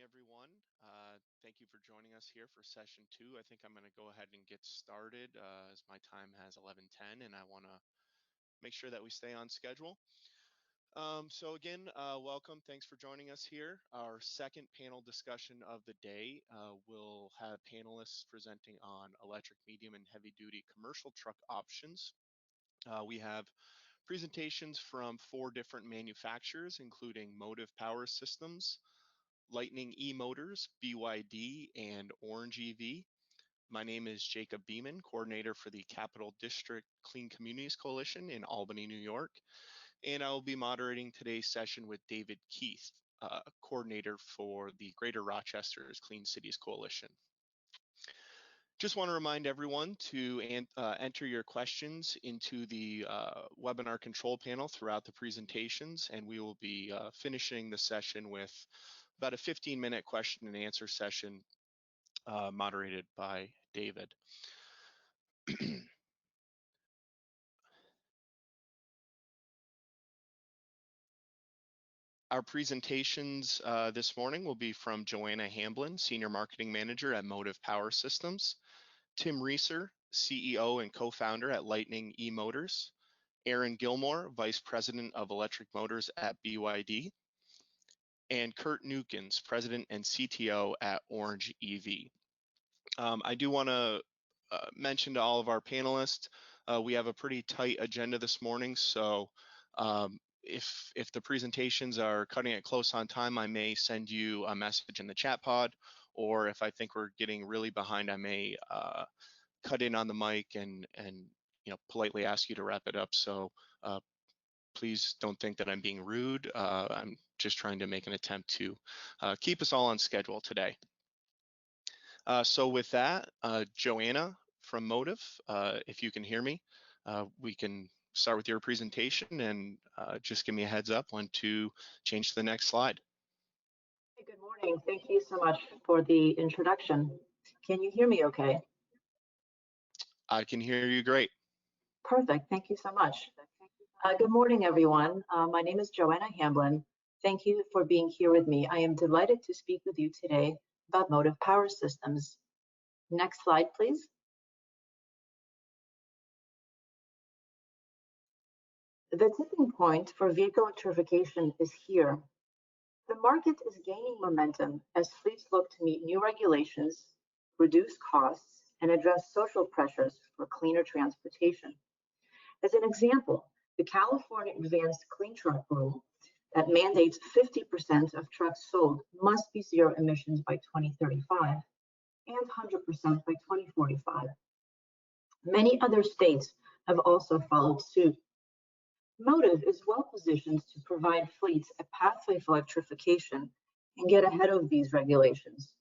everyone. Thank you for joining us here for session 2. I think I'm going to go ahead and get started as my time has 11:10 and I want to make sure that we stay on schedule. So again, welcome. Thanks for joining us here. Our second panel discussion of the day will have panelists presenting on electric, medium, and heavy-duty commercial truck options. We have presentations from 4 different manufacturers, including Motive Power Systems, Lightning E-Motors, BYD, and Orange EV. My name is Jacob Beeman, coordinator for the Capital District Clean Communities Coalition in Albany, New York. And I will be moderating today's session with David Keith, coordinator for the Greater Rochester's Clean Cities Coalition. Just want to remind everyone to enter your questions into the webinar control panel throughout the presentations, and we will be finishing the session with about a 15-minute question and answer session moderated by David. Our presentations this morning will be from Joanna Hamblin, Senior Marketing Manager at Motive Power Systems, Tim Reeser, CEO and co-founder at Lightning E-Motors, Aaron Gilmore, Vice President of Electric Motors at BYD, and Kurt Nukens, President and CTO at Orange EV. I do want to mention to all of our panelists, we have a pretty tight agenda this morning, so if the presentations are cutting it close on time, I may send you a message in the chat pod, or if I think we're getting really behind, I may cut in on the mic and politely ask you to wrap it up. So please don't think that I'm being rude. I'm just trying to make an attempt to keep us all on schedule today. So with that, Joanna from Motive, if you can hear me, we can start with your presentation and just give me a heads up when to change to the next slide. Hey, good morning. Thank you so much for the introduction. Can you hear me okay? I can hear you great. Perfect. Thank you so much. Good morning, everyone. My name is Joanna Hamblin. Thank you for being here with me. I am delighted to speak with you today about Motive Power Systems. Next slide, please. The tipping point for vehicle electrification is here. The market is gaining momentum as fleets look to meet new regulations, reduce costs, and address social pressures for cleaner transportation. As an example, the California Advanced Clean Truck Rule that mandates 50% of trucks sold must be zero emissions by 2035 and 100% by 2045. Many other states have also followed suit. Motive is well positioned to provide fleets a pathway for electrification and get ahead of these regulations,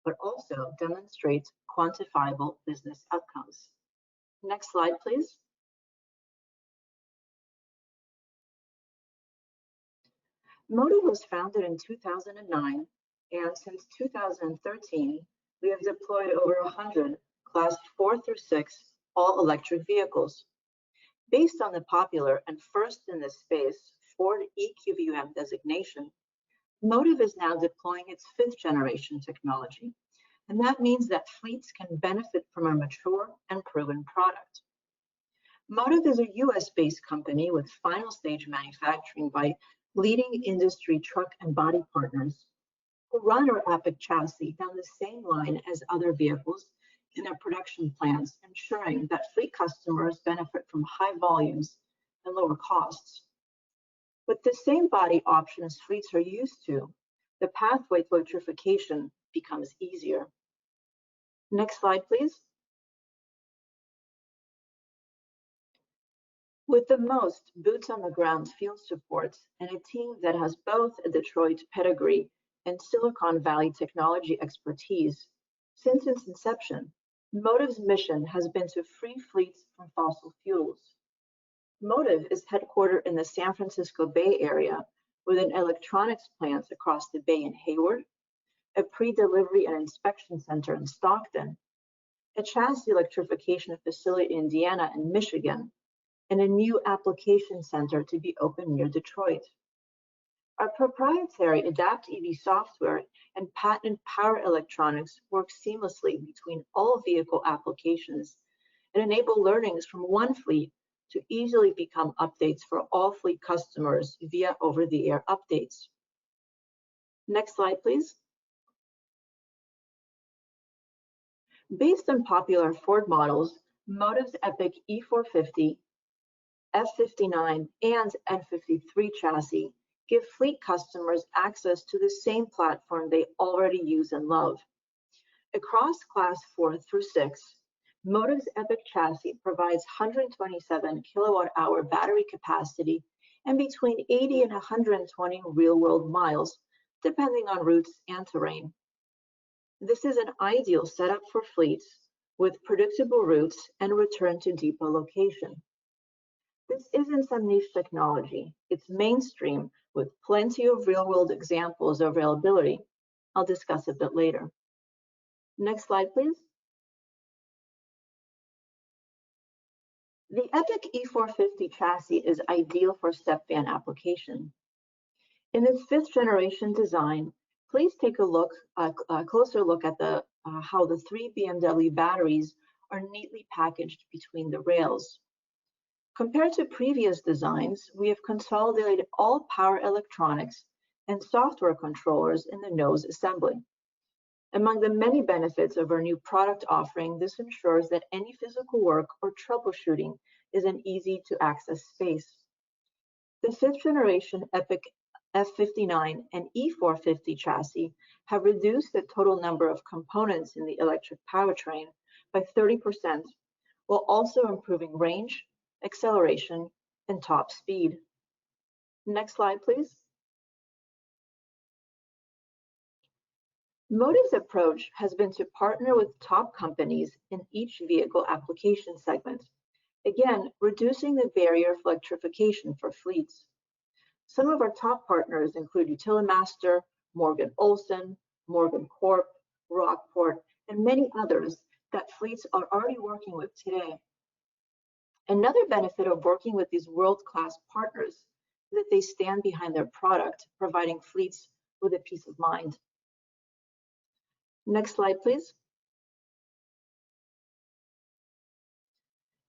but also demonstrate quantifiable business outcomes. Next slide, please. Motive was founded in 2009, and since 2013, we have deployed over 100 Class 4 through 6 all-electric vehicles. Based on the popular and first in this space Ford EQVM designation, Motive is now deploying its 5th generation technology, and that means that fleets can benefit from a mature and proven product. Motive is a US-based company with final stage manufacturing by leading industry truck and body partners who run our Epic chassis down the same line as other vehicles in their production plants, ensuring that fleet customers benefit from high volumes and lower costs. With the same body options fleets are used to, the pathway to electrification becomes easier. Next slide, please. With the most boots on the ground field support and a team that has both a Detroit pedigree and Silicon Valley technology expertise, since its inception, Motive's mission has been to free fleets from fossil fuels. Motive is headquartered in the San Francisco Bay Area with an electronics plant across the bay in Hayward, a pre-delivery and inspection center in Stockton, a chassis electrification facility in Indiana and Michigan, and a new application center to be opened near Detroit. Our proprietary Adapt EV software and patented power electronics work seamlessly between all vehicle applications and enable learnings from one fleet to easily become updates for all fleet customers via over-the-air updates. Next slide, please. Based on popular Ford models, Motiv's Epic E450, F59, and N53 chassis give fleet customers access to the same platform they already use and love. Across Class 4 through 6, Motiv's Epic chassis provides 127 kilowatt-hour battery capacity and between 80 and 120 real-world miles, depending on routes and terrain. This is an ideal setup for fleets with predictable routes and return to depot location. This isn't some niche technology. It's mainstream with plenty of real-world examples of availability. I'll discuss a bit later. Next slide, please. The Epic E450 chassis is ideal for step van application. In its 5th generation design, please take a closer look at how the 3 BMW batteries are neatly packaged between the rails. Compared to previous designs, we have consolidated all power electronics and software controllers in the nose assembly. Among the many benefits of our new product offering, this ensures that any physical work or troubleshooting is an easy-to-access space. The 5th generation Epic F59 and E450 chassis have reduced the total number of components in the electric powertrain by 30%, while also improving range, acceleration, and top speed. Next slide, please. Motiv's approach has been to partner with top companies in each vehicle application segment, again, reducing the barrier of electrification for fleets. Some of our top partners include Utilimaster, Morgan Olson, Morgan Corp, Rockport, and many others that fleets are already working with today. Another benefit of working with these world-class partners is that they stand behind their product, providing fleets with a peace of mind. Next slide, please.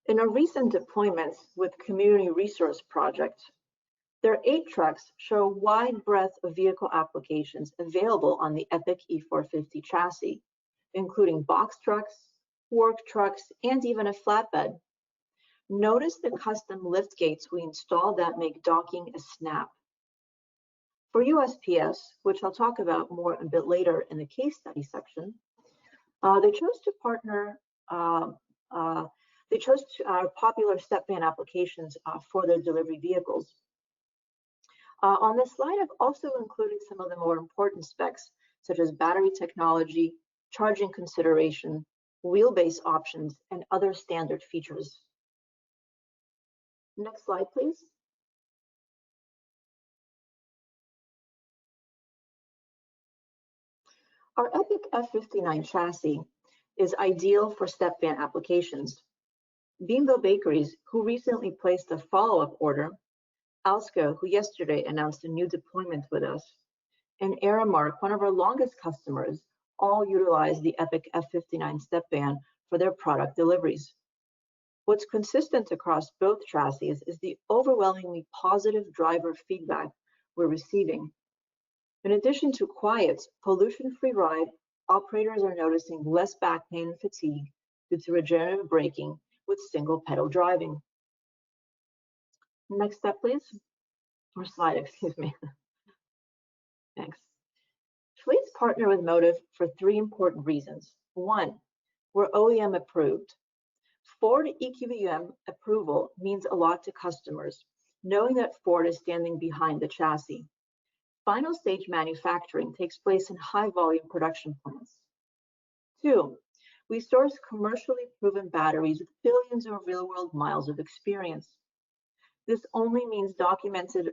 In our recent deployments with Community Resource Project, their 8 trucks show a wide breadth of vehicle applications available on the Epic E450 chassis, including box trucks, work trucks, and even a flatbed. Notice the custom lift gates we installed that make docking a snap. For USPS, which I'll talk about more a bit later in the case study section, they chose to partner. They chose popular step van applications for their delivery vehicles. On this slide, I've also included some of the more important specs, such as battery technology, charging consideration, wheelbase options, and other standard features. Next slide, please. Our Epic F59 chassis is ideal for step van applications. Bimbo Bakeries, who recently placed a follow-up order, Alsco, who yesterday announced a new deployment with us, and Aramark, one of our longest customers, all utilize the Epic F59 step van for their product deliveries. What's consistent across both chassis is the overwhelmingly positive driver feedback we're receiving. In addition to quiet, pollution-free ride, operators are noticing less back pain and fatigue due to regenerative braking with single pedal driving. Next step, please. Or slide, excuse me. Thanks. Fleets partner with Motiv for 3 important reasons. 1, we're OEM approved. Ford EQVM approval means a lot to customers, knowing that Ford is standing behind the chassis. Final stage manufacturing takes place in high volume production plants. 2, we source commercially proven batteries with billions of real-world miles of experience. This only means documented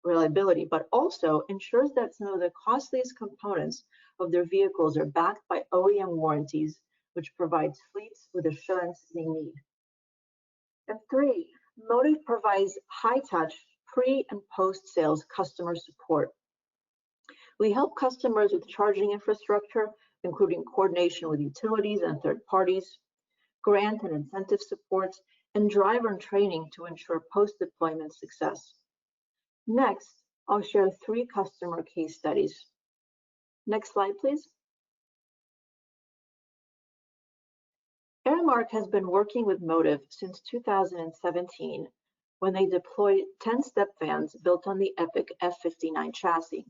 reliability, but also ensures that some of the costliest components of their vehicles are backed by OEM warranties, which provides fleets with assurance they need. And 3, Motiv provides high-touch, pre- and post-sales customer support. We help customers with charging infrastructure, including coordination with utilities and third parties, grant and incentive supports, and driver training to ensure post-deployment success. Next, I'll share 3 customer case studies. Next slide, please. Aramark has been working with Motiv since 2017, when they deployed 10 step vans built on the Epic F59 chassis.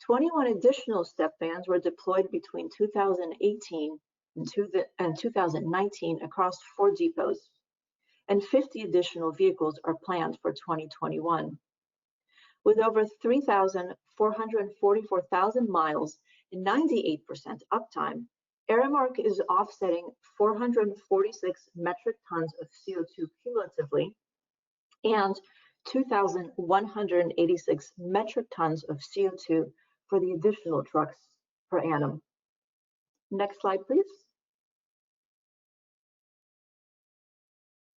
21 additional step vans were deployed between 2018 and 2019 across 4 depots, and 50 additional vehicles are planned for 2021. With over 444,000 miles and 98% uptime, Aramark is offsetting 446 metric tons of CO2 cumulatively and 2,186 metric tons of CO2 for the additional trucks per annum. Next slide, please.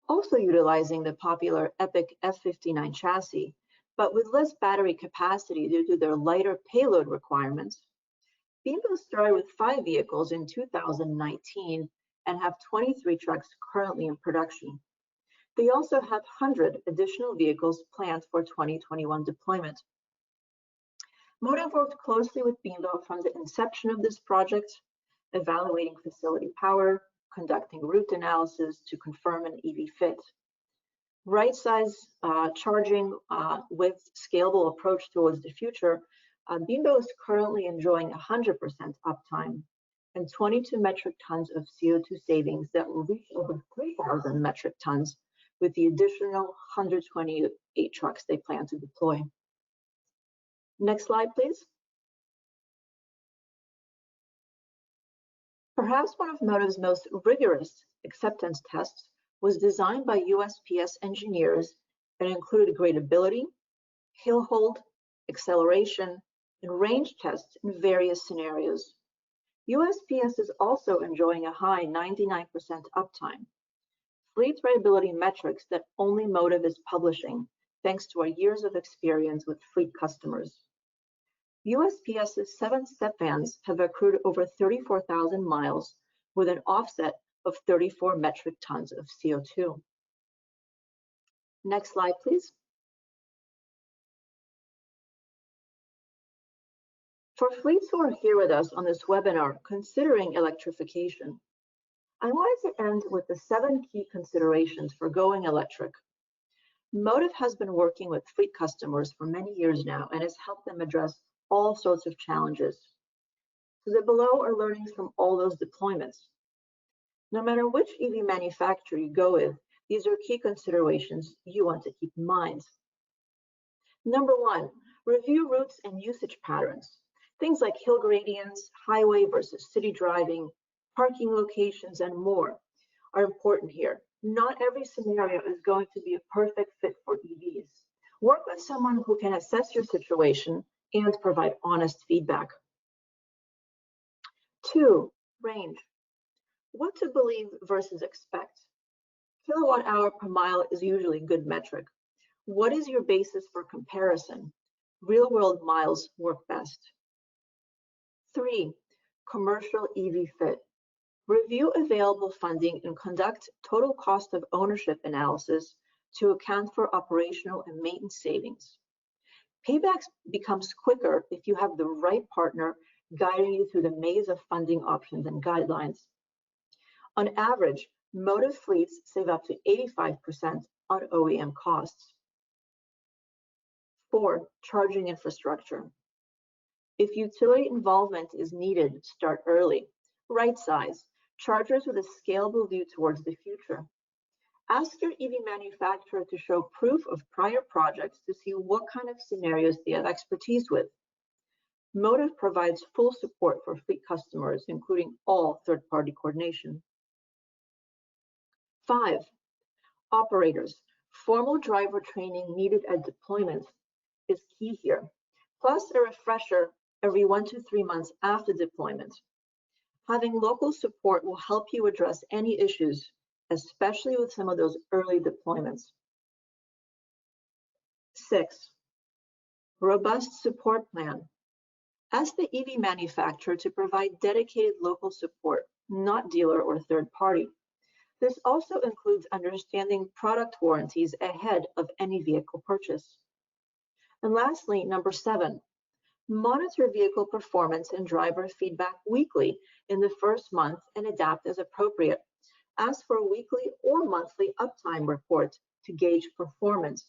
Also utilizing the popular Epic F59 chassis, but with less battery capacity due to their lighter payload requirements, Bimbo started with 5 vehicles in 2019 and have 23 trucks currently in production. They also have 100 additional vehicles planned for 2021 deployment. Motiv worked closely with Bimbo from the inception of this project, evaluating facility power, conducting route analysis to confirm an EV fit. Right size charging with scalable approach towards the future, Bimbo is currently enjoying 100% uptime and 22 metric tons of CO2 savings that will reach over 3,000 metric tons with the additional 128 trucks they plan to deploy. Next slide, please. Perhaps one of Motiv's most rigorous acceptance tests was designed by USPS engineers and included gradability, hill hold, acceleration, and range tests in various scenarios. USPS is also enjoying a high 99% uptime. Fleet reliability metrics that only Motiv is publishing, thanks to our years of experience with fleet customers. USPS's 7 step vans have accrued over 34,000 miles with an offset of 34 metric tons of CO2. Next slide, please. For fleets who are here with us on this webinar considering electrification, I wanted to end with the 7 key considerations for going electric. Motiv has been working with fleet customers for many years now and has helped them address all sorts of challenges. So the below are learnings from all those deployments. No matter which EV manufacturer you go with, these are key considerations you want to keep in mind. Number 1, review routes and usage patterns. Things like hill gradients, highway versus city driving, parking locations, and more are important here. Not every scenario is going to be a perfect fit for EVs. Work with someone who can assess your situation and provide honest feedback. 2, range. What to believe versus expect. Kilowatt hour per mile is usually a good metric. What is your basis for comparison? Real world miles work best. 3, commercial EV fit. Review available funding and conduct total cost of ownership analysis to account for operational and maintenance savings. Payback becomes quicker if you have the right partner guiding you through the maze of funding options and guidelines. On average, Motiv fleets save up to 85% on OEM costs. 4, charging infrastructure. If utility involvement is needed, start early. Right size, chargers with a scalable view towards the future. Ask your EV manufacturer to show proof of prior projects to see what kind of scenarios they have expertise with. Motiv provides full support for fleet customers, including all third-party coordination. 5, operators. Formal driver training needed at deployment is key here, plus a refresher every 1 to 3 months after deployment. Having local support will help you address any issues, especially with some of those early deployments. 6. Robust support plan. Ask the EV manufacturer to provide dedicated local support, not dealer or third party. This also includes understanding product warranties ahead of any vehicle purchase. And lastly, number 7, monitor vehicle performance and driver feedback weekly in the first month and adapt as appropriate. Ask for weekly or monthly uptime reports to gauge performance.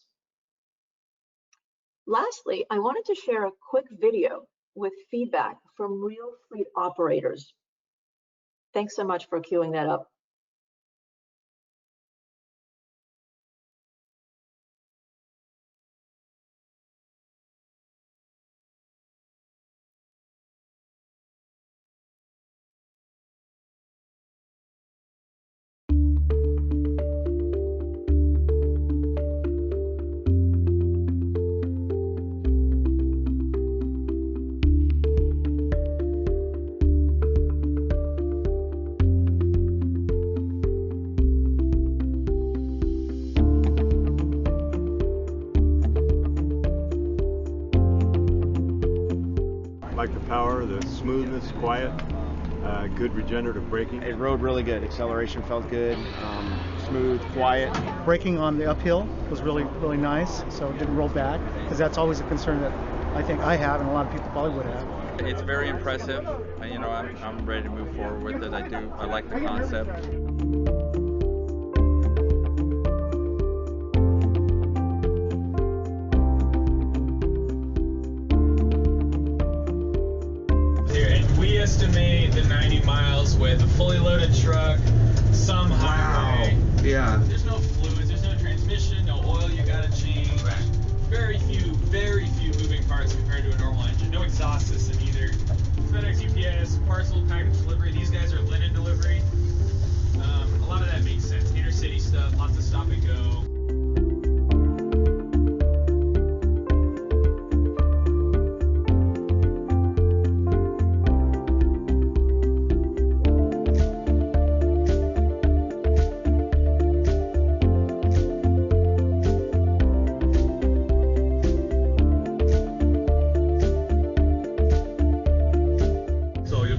Lastly, I wanted to share a quick video with feedback from real fleet operators. Thanks so much for queuing that up. Like the power, the smoothness, quiet, good regenerative braking. It rode really good. Acceleration felt good, smooth, quiet. Braking on the uphill was really nice, so it didn't roll back, because that's always a concern that I think I have and a lot of people probably would have. It's very impressive. You know, I'm ready to move forward with it. I like the concept. We estimate the 90 miles with a fully loaded truck, some highway. Wow. Yeah. There's no fluids, there's no transmission, no oil you gotta change. Very few moving parts compared to a normal engine. No exhaust system either. FedEx, UPS, parcel package delivery. These guys are linen delivery. A lot of that makes sense. Intercity stuff, lots of stop and go.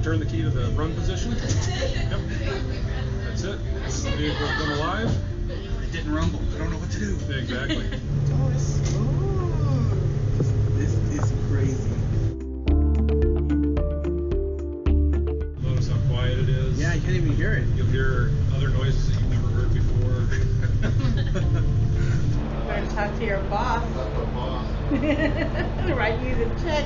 Turn the key to the run position. Yep. That's it. The vehicle's come alive. It didn't rumble. I don't know what to do. Exactly. This is crazy. Notice how quiet it is. Yeah, you can't even hear it. You'll hear other noises that you've never heard before. Better talk to your boss. Write you the check.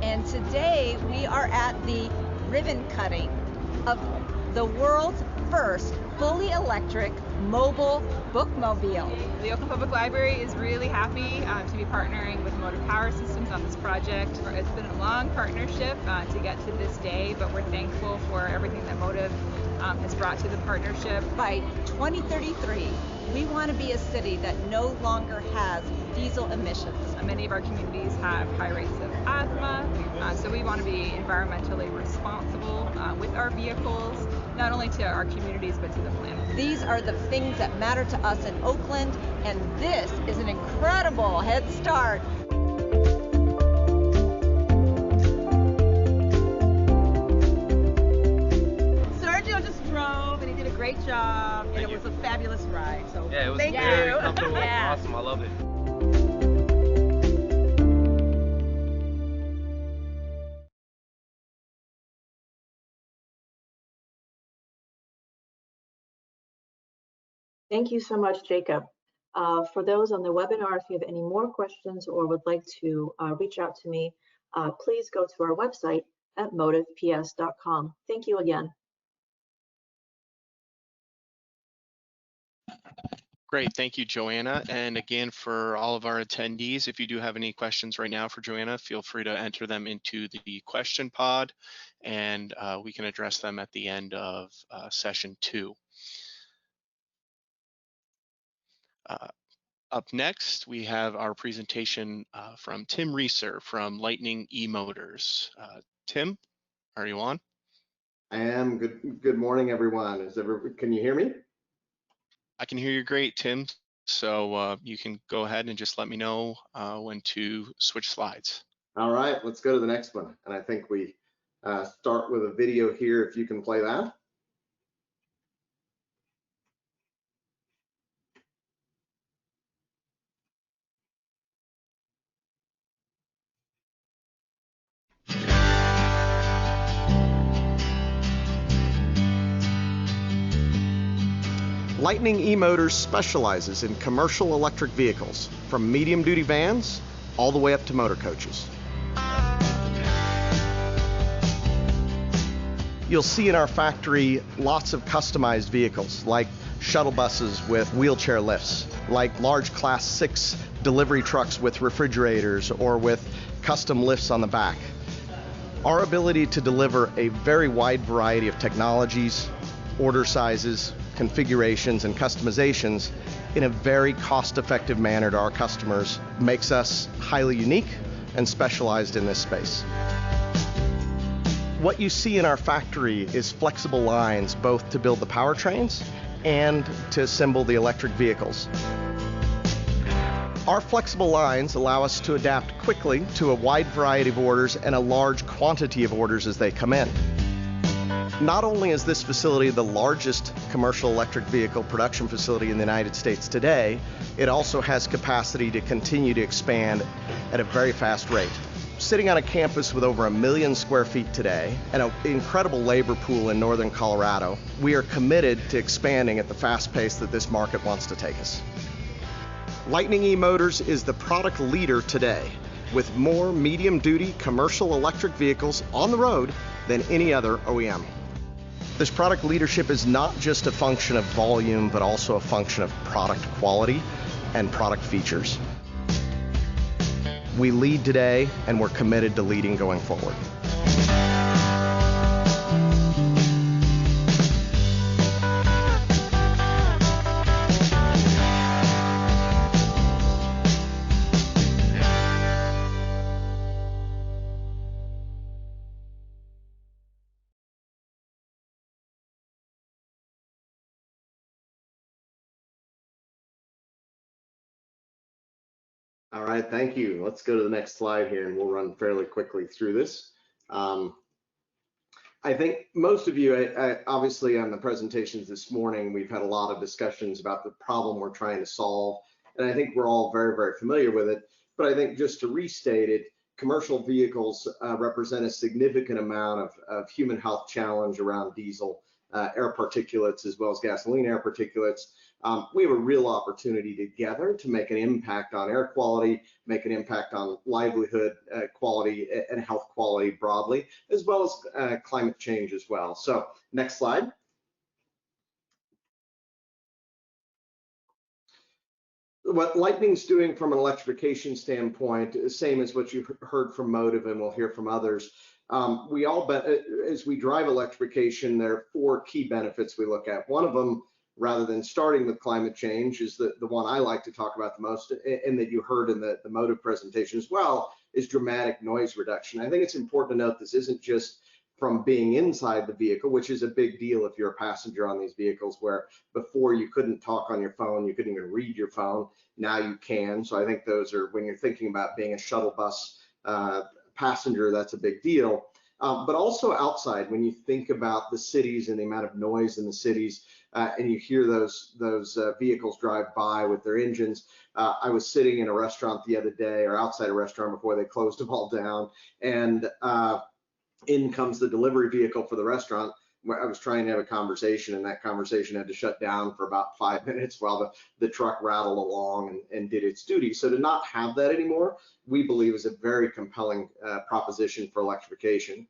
And today we are at the ribbon cutting of the world's first fully electric mobile bookmobile. The Oakland Public Library is really happy to be partnering with Motive Power Systems on this project. It's been a long partnership to get to this day, but we're thankful for everything that Motive has brought to the partnership. By 2033, we want to be a city that no longer has diesel emissions. Many of our communities have high rates of asthma, so we want to be environmentally responsible with our vehicles, not only to our communities but to the planet. These are the things that matter to us in Oakland, and this is an incredible head start. Sergio just drove and he did a great job, and it was a fabulous ride. So Yeah, it was thank very you. comfortable. Yeah. Awesome. I love it. Thank you so much, Jacob. For those on the webinar, if you have any more questions or would like to reach out to me, please go to our website at motiveps.com. Thank you again. Great, thank you, Joanna. And again, for all of our attendees, if you do have any questions right now for Joanna, feel free to enter them into the question pod, and we can address them at the end of session 2. Up next, we have our presentation from Tim Reeser from Lightning eMotors. Tim, are you on? I am. Good morning, everyone. Can you hear me? I can hear you great, Tim. So you can go ahead and just let me know when to switch slides. All right, let's go to the next one. And I think we start with a video here, if you can play that. Lightning eMotors specializes in commercial electric vehicles, from medium-duty vans all the way up to motor coaches. You'll see in our factory lots of customized vehicles, like shuttle buses with wheelchair lifts, like large Class 6 delivery trucks with refrigerators or with custom lifts on the back. Our ability to deliver a very wide variety of technologies, order sizes, configurations, and customizations in a very cost-effective manner to our customers makes us highly unique and specialized in this space. What you see in our factory is flexible lines both to build the powertrains and to assemble the electric vehicles. Our flexible lines allow us to adapt quickly to a wide variety of orders and a large quantity of orders as they come in. Not only is this facility the largest commercial electric vehicle production facility in the United States today, it also has capacity to continue to expand at a very fast rate. Sitting on a campus with over 1 million square feet today and an incredible labor pool in northern Colorado, we are committed to expanding at the fast pace that this market wants to take us. Lightning eMotors is the product leader today, with more medium-duty commercial electric vehicles on the road than any other OEM. This product leadership is not just a function of volume, but also a function of product quality and product features. We lead today, and we're committed to leading going forward. All right, thank you. Let's go to the next slide here, and we'll run fairly quickly through this. I think most of you, obviously on the presentations this morning, we've had a lot of discussions about the problem we're trying to solve, and I think we're all very, very familiar with it. But I think just to restate it, commercial vehicles represent a significant amount of human health challenge around diesel air particulates as well as gasoline air particulates. We have a real opportunity together to make an impact on air quality, make an impact on livelihood quality and health quality broadly, as well as climate change as well. So next slide. What Lightning's doing from an electrification standpoint is same as what you've heard from Motive and we'll hear from others. As we drive electrification, there are 4 key benefits we look at. One of them, rather than starting with climate change, is the one I like to talk about the most, and that you heard in the Motive presentation as well, is dramatic noise reduction. I think it's important to note this isn't just from being inside the vehicle, which is a big deal if you're a passenger on these vehicles, where before you couldn't talk on your phone, you couldn't even read your phone, now you can. So I think those are, when you're thinking about being a shuttle bus passenger, that's a big deal. But also outside, when you think about the cities and the amount of noise in the cities, and you hear those vehicles drive by with their engines. I was sitting in a restaurant the other day, or outside a restaurant before they closed them all down, and in comes the delivery vehicle for the restaurant, where I was trying to have a conversation, and that conversation had to shut down for about 5 minutes while the truck rattled along and did its duty. So to not have that anymore, we believe is a very compelling proposition for electrification.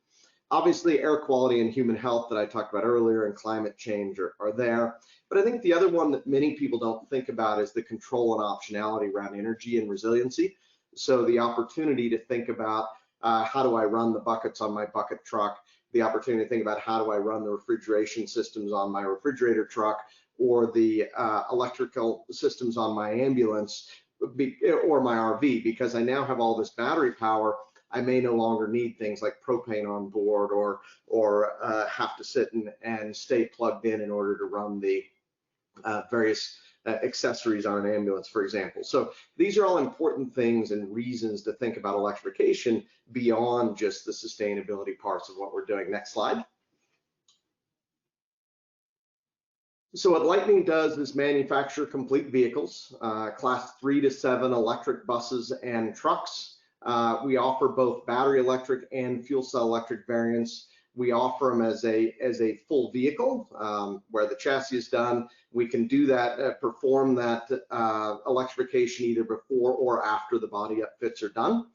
Obviously, air quality and human health that I talked about earlier and climate change are there. But I think the other one that many people don't think about is the control and optionality around energy and resiliency. So the opportunity to think about how do I run the buckets on my bucket truck, the opportunity to think about how do I run the refrigeration systems on my refrigerator truck, or the electrical systems on my ambulance or my RV, because I now have all this battery power. I may no longer need things like propane on board, or have to sit and stay plugged in order to run the various accessories on an ambulance, for example. So these are all important things and reasons to think about electrification beyond just the sustainability parts of what we're doing. Next slide. So what Lightning does is manufacture complete vehicles, class 3 to 7 electric buses and trucks. We offer both battery electric and fuel cell electric variants. We offer them as a full vehicle, where the chassis is done. We can do that, perform that electrification either before or after the body upfits are done.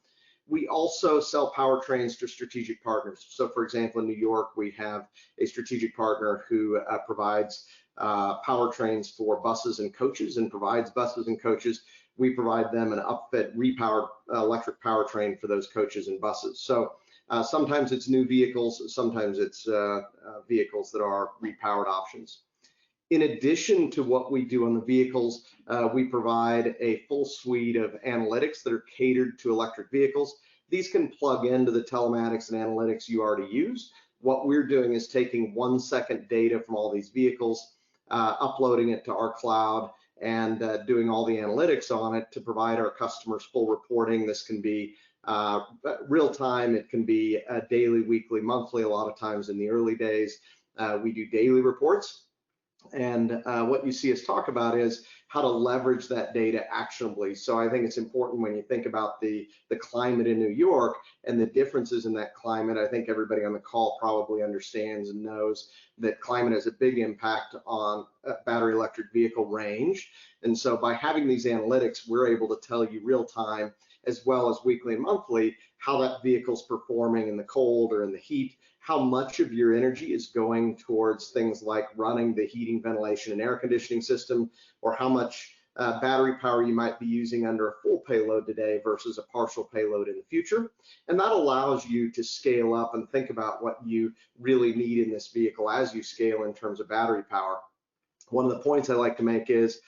We also sell powertrains to strategic partners. So for example, in New York, we have a strategic partner who provides powertrains for buses and coaches, and provides buses and coaches. We provide them an upfit repowered electric powertrain for those coaches and buses. So sometimes it's new vehicles, sometimes it's vehicles that are repowered options. In addition to what we do on the vehicles, we provide a full suite of analytics that are catered to electric vehicles. These can plug into the telematics and analytics you already use. What we're doing is taking 1-second data from all these vehicles, uploading it to our cloud, and doing all the analytics on it to provide our customers full reporting. This can be real time, it can be daily, weekly, monthly. A lot of times in the early days, we do daily reports. And what you see us talk about is how to leverage that data actionably. So I think it's important when you think about the climate in New York and the differences in that climate. I think everybody on the call probably understands and knows that climate has a big impact on battery electric vehicle range. And so by having these analytics, we're able to tell you real time, as well as weekly and monthly, how that vehicle's performing in the cold or in the heat, how much of your energy is going towards things like running the heating, ventilation, and air conditioning system, or how much battery power you might be using under a full payload today versus a partial payload in the future. And that allows you to scale up and think about what you really need in this vehicle as you scale in terms of battery power. One of the points I like to make is,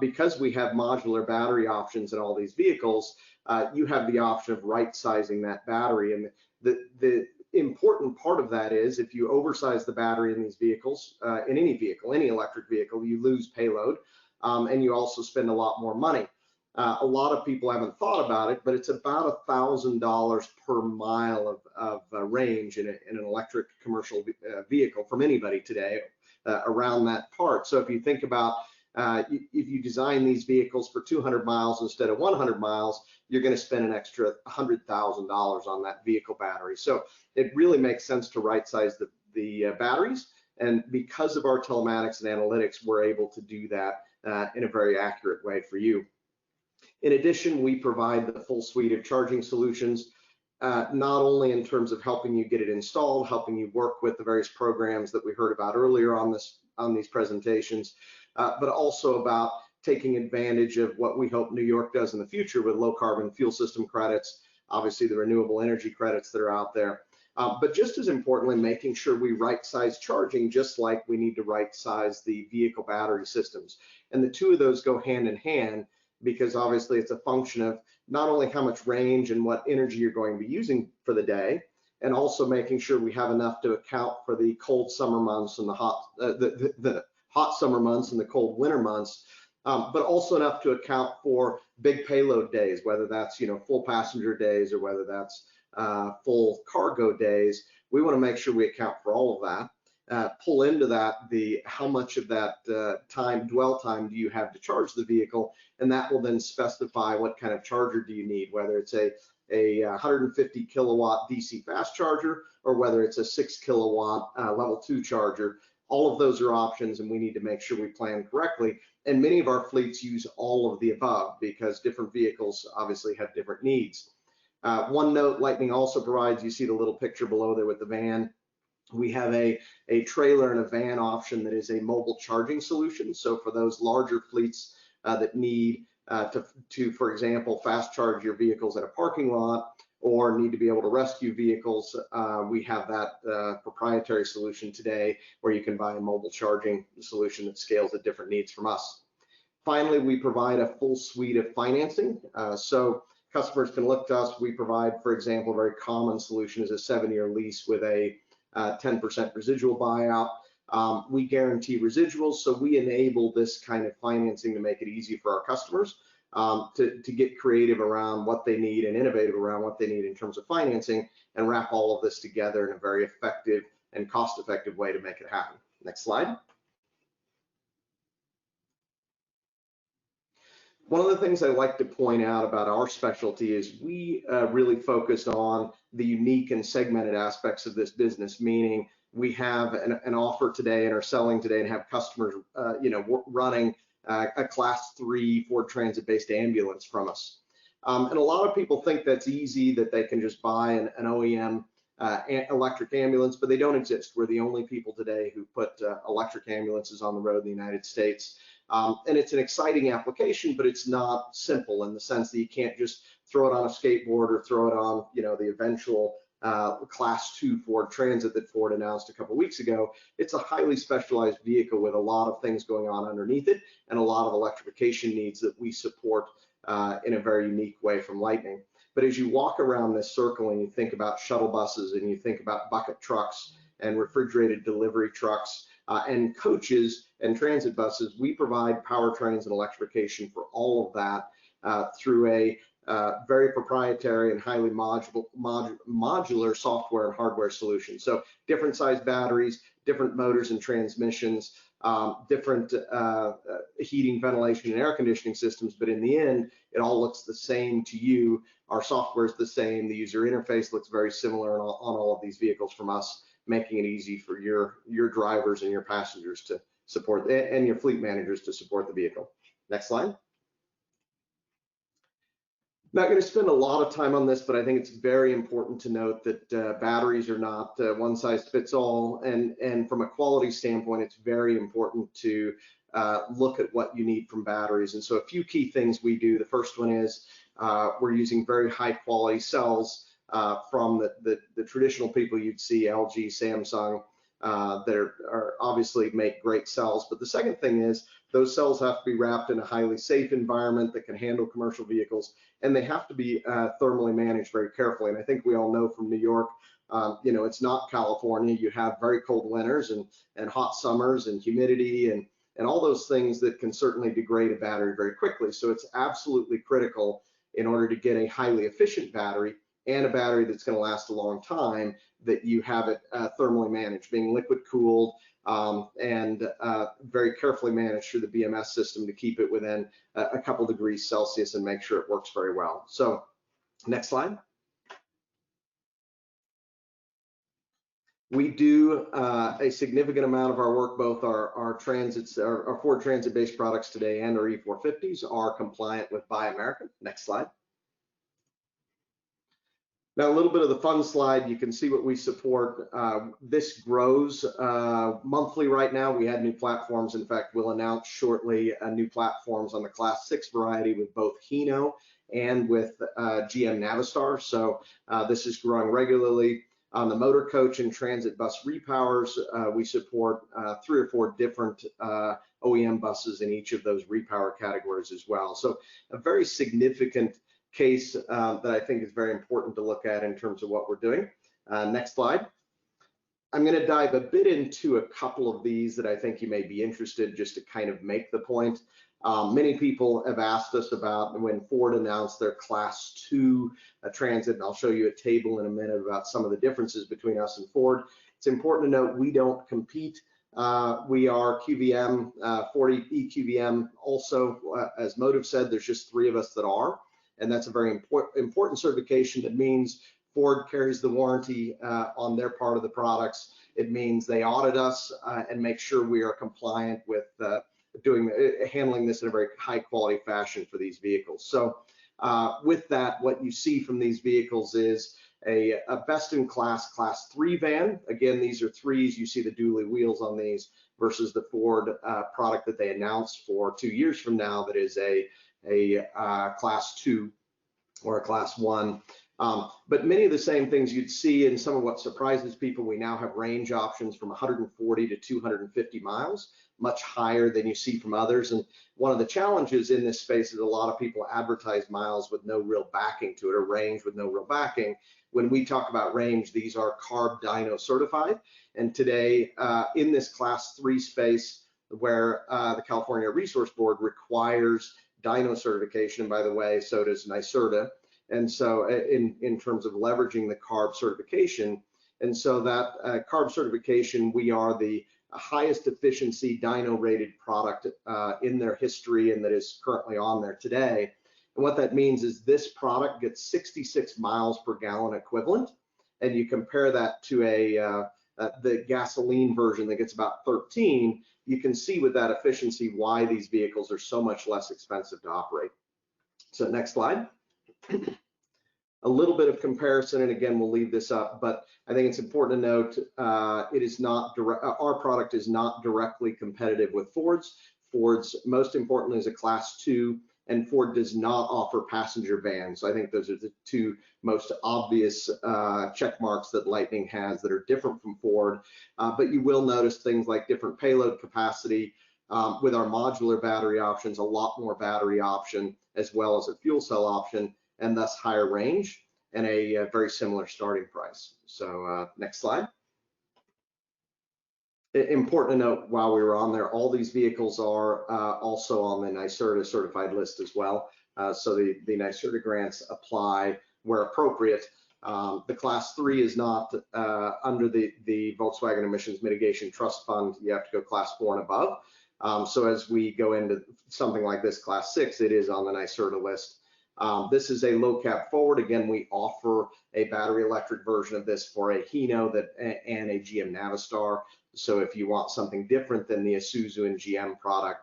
because we have modular battery options in all these vehicles, you have the option of right-sizing that battery. And the important part of that is, if you oversize the battery in these vehicles, in any vehicle, any electric vehicle, you lose payload, and you also spend a lot more money. A lot of people haven't thought about it, but it's about $1,000 per mile of range in an electric commercial vehicle from anybody today, around that part. So if you think about, if you design these vehicles for 200 miles instead of 100 miles, you're going to spend an extra $100,000 on that vehicle battery. So it really makes sense to right size the batteries. And because of our telematics and analytics, we're able to do that in a very accurate way for you. In addition, we provide the full suite of charging solutions, not only in terms of helping you get it installed, helping you work with the various programs that we heard about earlier on these presentations, but also about taking advantage of what we hope New York does in the future with low carbon fuel system credits, obviously the renewable energy credits that are out there. But just as importantly, making sure we right size charging, just like we need to right size the vehicle battery systems. And the two of those go hand in hand, because obviously it's a function of not only how much range and what energy you're going to be using for the day, and also making sure we have enough to account for the cold summer months and the hot summer months and the cold winter months, but also enough to account for big payload days, whether that's full passenger days or whether that's full cargo days. We want to make sure we account for all of that. Pull into that how much of that dwell time do you have to charge the vehicle, and that will then specify what kind of charger do you need, whether it's a 150 kilowatt DC fast charger or whether it's a 6 kilowatt level 2 charger. All of those are options, and we need to make sure we plan correctly. And many of our fleets use all of the above, because different vehicles obviously have different needs. One note, Lightning also provides, you see the little picture below there with the van. We have a trailer and a van option that is a mobile charging solution. So for those larger fleets that need to, for example, fast charge your vehicles at a parking lot, or need to be able to rescue vehicles, we have that proprietary solution today where you can buy a mobile charging solution that scales at different needs from us. Finally, we provide a full suite of financing. So customers can look to us. We provide, for example, a very common solution is a 7-year lease with a 10% residual buyout. We guarantee residuals, so we enable this kind of financing to make it easy for our customers to get creative around what they need and innovative around what they need in terms of financing, and wrap all of this together in a very effective and cost-effective way to make it happen. Next slide. One of the things I like to point out about our specialty is we really focused on the unique and segmented aspects of this business, meaning we have an offer today and are selling today and have customers running a class 3 Ford Transit based ambulance from us. And a lot of people think that's easy, that they can just buy an OEM electric ambulance, but they don't exist. We're the only people today who put electric ambulances on the road in the United States. And it's an exciting application, but it's not simple in the sense that you can't just throw it on a skateboard or throw it on, the eventual class 2 Ford Transit that Ford announced a couple of weeks ago. It's a highly specialized vehicle with a lot of things going on underneath it and a lot of electrification needs that we support in a very unique way from Lightning. But as you walk around this circle and you think about shuttle buses and you think about bucket trucks and refrigerated delivery trucks and coaches and transit buses, we provide powertrains and electrification for all of that through a very proprietary and highly modular software and hardware solution. So different size batteries, different motors and transmissions, different heating, ventilation, and air conditioning systems, but in the end, it all looks the same to you. Our software is the same. The user interface looks very similar on all of these vehicles from us, making it easy for your drivers and your passengers to support, and your fleet managers to support the vehicle. Next slide. Not going to spend a lot of time on this, but I think it's very important to note that batteries are not one size fits all, and from a quality standpoint, it's very important to look at what you need from batteries. And so a few key things we do. The first one is we're using very high quality cells from the traditional people you'd see, LG, Samsung, that are obviously make great cells. But the second thing is those cells have to be wrapped in a highly safe environment that can handle commercial vehicles, and they have to be thermally managed very carefully. And I think we all know from New York, it's not California. You have very cold winters and hot summers and humidity and all those things that can certainly degrade a battery very quickly. So it's absolutely critical in order to get a highly efficient battery and a battery that's going to last a long time, that you have it thermally managed, being liquid cooled and very carefully managed through the BMS system to keep it within a couple degrees Celsius and make sure it works very well. So next slide. We do a significant amount of our work, both our transits, our Ford Transit based products today and our E450s are compliant with Buy American. Next slide. Now, a little bit of the fun slide, you can see what we support. This grows monthly right now. We had new platforms. In fact, we'll announce shortly new platforms on the Class 6 variety with both Hino and with GM Navistar. So this is growing regularly. On the motor coach and transit bus repowers, we support 3 or 4 different OEM buses in each of those repower categories as well. So a very significant case that I think is very important to look at in terms of what we're doing. Next slide. I'm going to dive a bit into a couple of these that I think you may be interested, just to kind of make the point. Many people have asked us about when Ford announced their Class 2 Transit, and I'll show you a table in a minute about some of the differences between us and Ford. It's important to note we don't compete. We are QVM, 40 EQVM also. As Motive said, there's just 3 of us that are. And that's a very important certification. That means Ford carries the warranty on their part of the products. It means they audit us and make sure we are compliant with handling this in a very high quality fashion for these vehicles. So with that, what you see from these vehicles is a best-in-class Class 3 van. Again, these are 3s. You see the dually wheels on these versus the Ford product that they announced for 2 years from now that is a Class 2 or a Class 1. But many of the same things you'd see, and some of what surprises people, we now have range options from 140 to 250 miles, much higher than you see from others. And one of the challenges in this space is a lot of people advertise miles with no real backing to it, or range with no real backing. When we talk about range, these are CARB dyno certified. And today in this class 3 space, where the California Resource Board requires dyno certification, and by the way, so does NYSERDA. And so in terms of leveraging the CARB certification, and so that CARB certification, we are the highest efficiency dyno rated product in their history, and that is currently on there today. And what that means is this product gets 66 miles per gallon equivalent, and you compare that to the gasoline version that gets about 13, you can see with that efficiency why these vehicles are so much less expensive to operate. So next slide. A little bit of comparison, and again, we'll leave this up, but I think it's important to note it is not our product is not directly competitive with Ford's. Ford's, most importantly, is a class 2, and Ford does not offer passenger vans. So I think those are the two most obvious check marks that Lightning has that are different from Ford. But you will notice things like different payload capacity. With our modular battery options, a lot more battery option, as well as a fuel cell option, and thus higher range and a very similar starting price. So next slide. Important to note while we were on there, all these vehicles are also on the NYSERDA certified list as well. So the NYSERDA grants apply where appropriate. The class 3 is not under the Volkswagen Emissions Mitigation Trust Fund. You have to go class 4 and above. So as we go into something like this class 6, it is on the NYSERDA list. This is a low cab forward. Again, we offer a battery electric version of this for a Hino and a GM Navistar. So if you want something different than the Isuzu and GM product,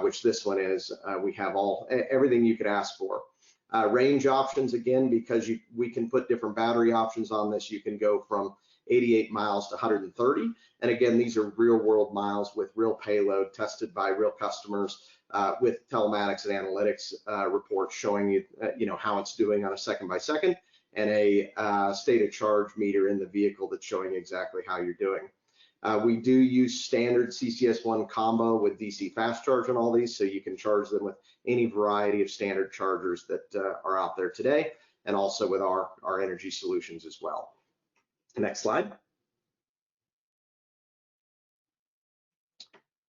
which this one is, we have everything you could ask for. Range options, again, because we can put different battery options on this, you can go from 88 miles to 130. And again, these are real world miles with real payload tested by real customers. With telematics and analytics reports showing you, how it's doing on a second by second, and a state of charge meter in the vehicle that's showing exactly how you're doing. We do use standard CCS1 combo with DC fast charge on all these, so you can charge them with any variety of standard chargers that are out there today, and also with our energy solutions as well. Next slide.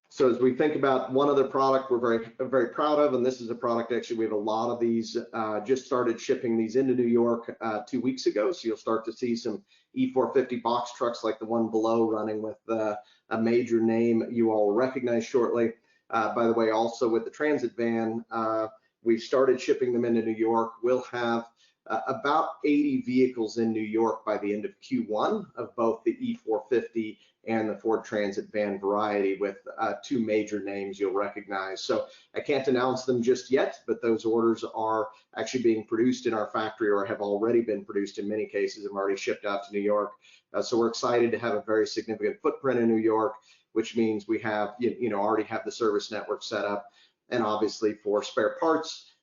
So as we think about one other product we're very proud of, and this is a product, actually we have a lot of these, just started shipping these into New York 2 weeks ago. So you'll start to see some E450 box trucks like the one below running with a major name you all will recognize shortly. By the way, also with the transit van, we've started shipping them into New York. We'll have about 80 vehicles in New York by the end of Q1 of both the E450 and the Ford Transit van variety, with 2 major names you'll recognize. So I can't announce them just yet, but those orders are actually being produced in our factory, or have already been produced in many cases and already shipped out to New York. So we're excited to have a very significant footprint in New York, which means we have, already have the service network set up. And obviously for spare parts,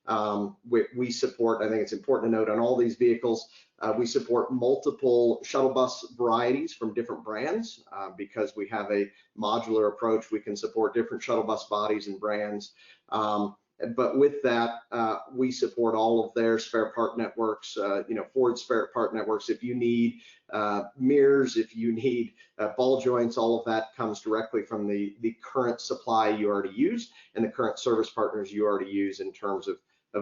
we support, I think it's important to note on all these vehicles, we support multiple shuttle bus varieties from different brands. Because we have a modular approach, we can support different shuttle bus bodies and brands. But with that, we support all of their spare part networks, Ford spare part networks. If you need mirrors, if you need ball joints, all of that comes directly from the current supply you already use and the current service partners you already use in terms of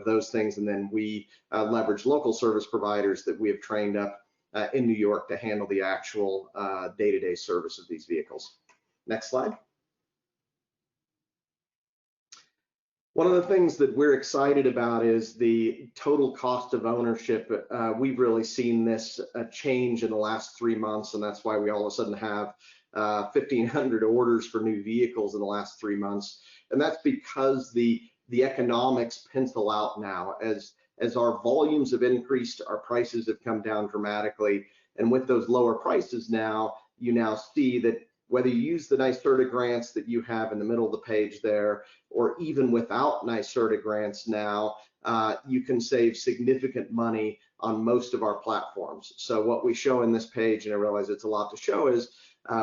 those things. And then we leverage local service providers that we have trained up in New York to handle the actual day-to-day service of these vehicles. Next slide. One of the things that we're excited about is the total cost of ownership. We've really seen this change in the last 3 months, and that's why we all of a sudden have 1,500 orders for new vehicles in the last 3 months. And that's because the economics pencil out now. As our volumes have increased, our prices have come down dramatically. And with those lower prices now, you now see that whether you use the NYSERDA grants that you have in the middle of the page there, or even without NYSERDA grants now, you can save significant money on most of our platforms. So what we show in this page, and I realize it's a lot to show, is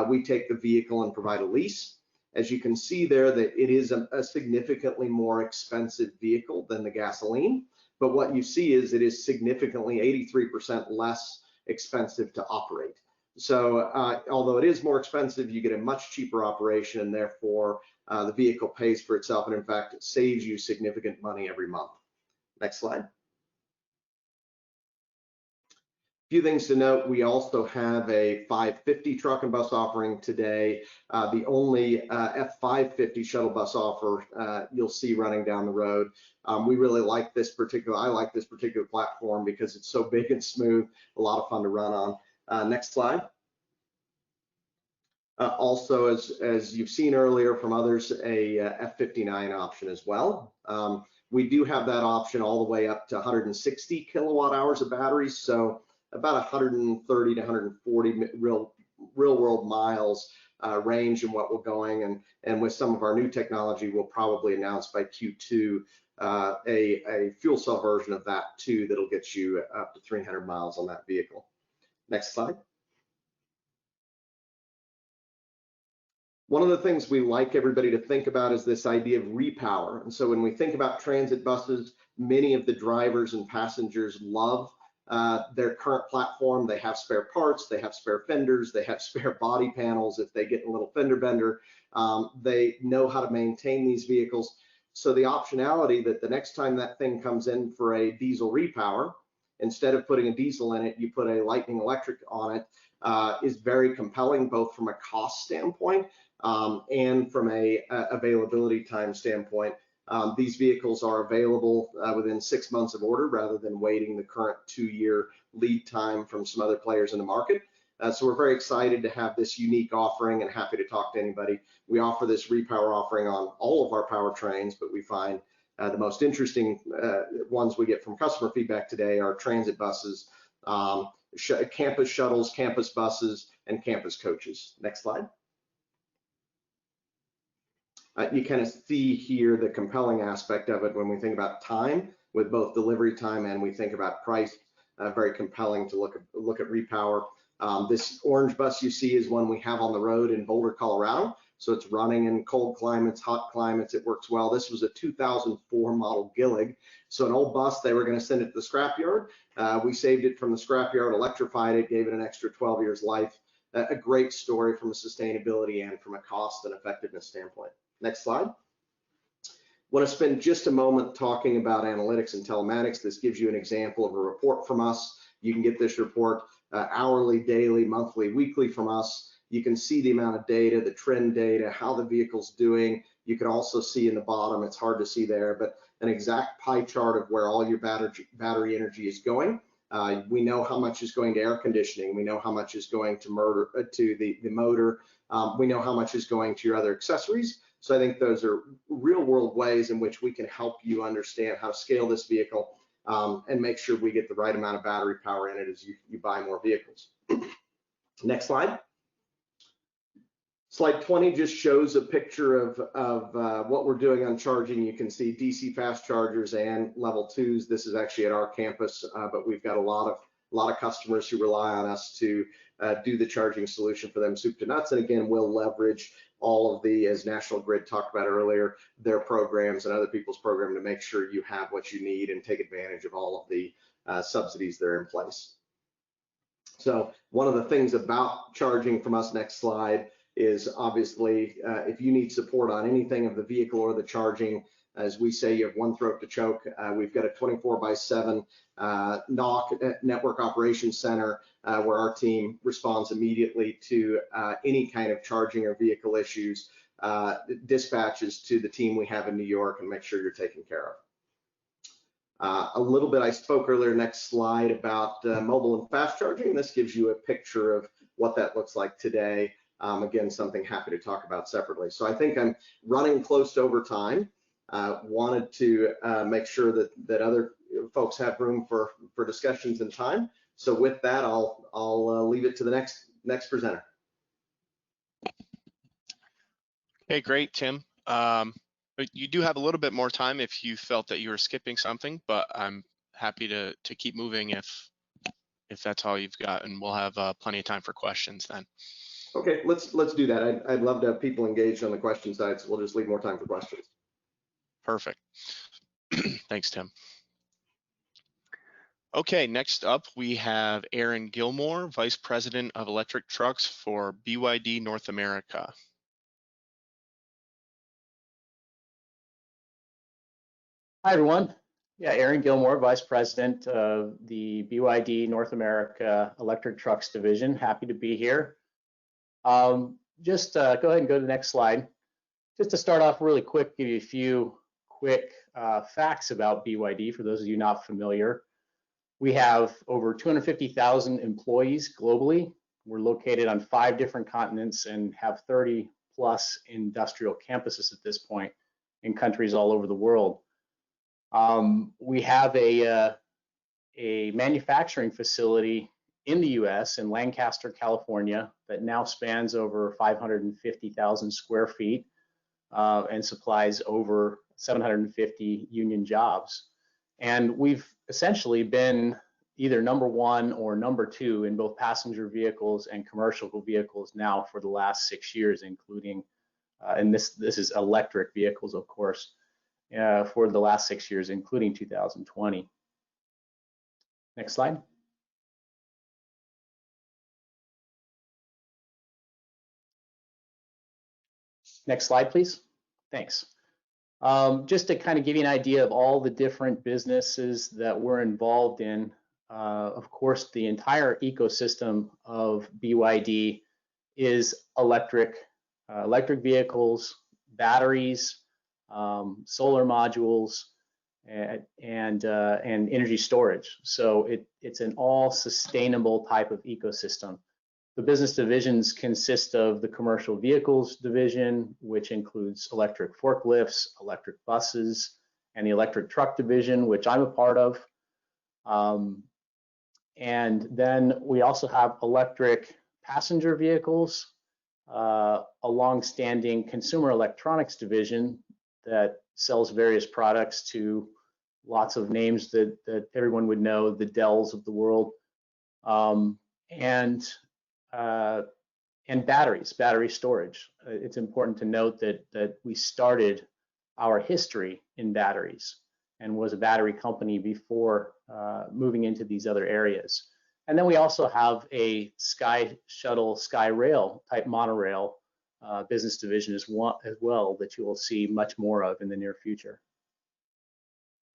we take the vehicle and provide a lease. As you can see there, that it is a significantly more expensive vehicle than the gasoline, but what you see is it is significantly 83% less expensive to operate. So although it is more expensive, you get a much cheaper operation, and therefore the vehicle pays for itself, and in fact, it saves you significant money every month. Next slide. Few things to note, we also have a 550 truck and bus offering today. The only F550 shuttle bus offer you'll see running down the road. We really like this particular, I like this particular platform because it's so big and smooth, a lot of fun to run on. Next slide. Also, as you've seen earlier from others, a F59 option as well. We do have that option all the way up to 160 kilowatt hours of batteries, so about 130 to 140 real world miles range in what we're going, and with some of our new technology, we'll probably announce by Q2 a fuel cell version of that too that'll get you up to 300 miles on that vehicle. Next slide. One of the things we like everybody to think about is this idea of repower. And so when we think about transit buses, many of the drivers and passengers love their current platform. They have spare parts, they have spare fenders, they have spare body panels if they get a little fender bender. They know how to maintain these vehicles. So the optionality that the next time that thing comes in for a diesel repower, instead of putting a diesel in it, you put a Lightning Electric on it, is very compelling, both from a cost standpoint and from a availability time standpoint. These vehicles are available within 6 months of order rather than waiting the current 2-year lead time from some other players in the market. So we're very excited to have this unique offering and happy to talk to anybody. We offer this repower offering on all of our powertrains, but we find the most interesting ones we get from customer feedback today are transit buses, campus shuttles, campus buses, and campus coaches. Next slide. You kind of see here the compelling aspect of it when we think about time with both delivery time and we think about price. Very compelling to look at repower. This orange bus you see is one we have on the road in Boulder, Colorado. So it's running in cold climates, hot climates. It works well. This was a 2004 model Gillig. So an old bus, they were going to send it to the scrapyard. We saved it from the scrapyard, electrified it, gave it an extra 12 years life. A great story from a sustainability and from a cost and effectiveness standpoint. Next slide. Want to spend just a moment talking about analytics and telematics. This gives you an example of a report from us. You can get this report hourly, daily, monthly, weekly from us. You can see the amount of data, the trend data, how the vehicle's doing. You can also see in the bottom, it's hard to see there, but an exact pie chart of where all your battery energy is going. We know how much is going to air conditioning. We know how much is going to the motor. We know how much is going to your other accessories. So I think those are real world ways in which we can help you understand how to scale this vehicle and make sure we get the right amount of battery power in it as you buy more vehicles. Next slide. Slide 20 just shows a picture of what we're doing on charging. You can see DC fast chargers and level 2s. This is actually at our campus, but we've got a lot of customers who rely on us to do the charging solution for them soup to nuts. And again, we'll leverage all of the, as National Grid talked about earlier, their programs and other people's program to make sure you have what you need and take advantage of all of the subsidies that are in place. So one of the things about charging from us, next slide, is obviously if you need support on anything of the vehicle or the charging, as we say, you have one throat to choke. We've got a 24/7 NOC, Network Operations Center, where our team responds immediately to any kind of charging or vehicle issues, dispatches to the team we have in New York, and make sure you're taken care of. A little bit, I spoke earlier, next slide, about mobile and fast charging. This gives you a picture of what that looks like today. Again, something happy to talk about separately. So I think I'm running close to over time. Wanted to make sure that other folks have room for discussions and time. So with that, I'll leave it to the next presenter. Okay, great, Tim. But you do have a little bit more time if you felt that you were skipping something, but I'm happy to keep moving if that's all you've got, and we'll have plenty of time for questions then. Okay, let's do that. I'd love to have people engaged on the question side, so we'll just leave more time for questions. Perfect. Thanks, Tim. Okay, next up we have Aaron Gilmore, Vice President of Electric Trucks for BYD North America. Hi, everyone. Yeah, Aaron Gilmore, Vice President of the BYD North America Electric Trucks Division. Happy to be here. Just go ahead and go to the next slide. Just to start off really quick, give you a few quick facts about BYD for those of you not familiar. We have over 250,000 employees globally. We're located on 5 different continents and have 30 plus industrial campuses at this point in countries all over the world. We have a manufacturing facility in the US in Lancaster, California that now spans over 550,000 square feet and supplies over 750 union jobs. And we've essentially been either number 1 or number 2 in both passenger vehicles and commercial vehicles now for the last 6 years, including, and this is electric vehicles, of course, for the last 6 years, including 2020. Next slide. Next slide, please. Thanks. Just to kind of give you an idea of all the different businesses that we're involved in, of course, the entire ecosystem of BYD is electric vehicles, batteries, solar modules, and energy storage. So it's an all sustainable type of ecosystem. The business divisions consist of the commercial vehicles division, which includes electric forklifts, electric buses, and the electric truck division, which I'm a part of. And then we also have electric passenger vehicles, a long-standing consumer electronics division that sells various products to lots of names that everyone would know, the Dells of the world, and batteries, battery storage. It's important to note that we started our history in batteries and was a battery company before moving into these other areas. And then we also have a Sky Shuttle, Sky Rail type monorail business division as well that you will see much more of in the near future.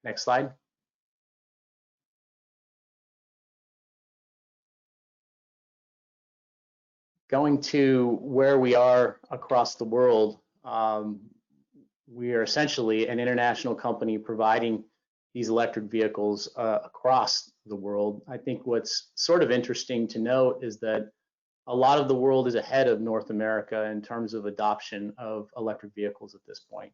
Next slide. Going to where we are across the world, we are essentially an international company providing these electric vehicles across the world. I think what's sort of interesting to note is that a lot of the world is ahead of North America in terms of adoption of electric vehicles at this point.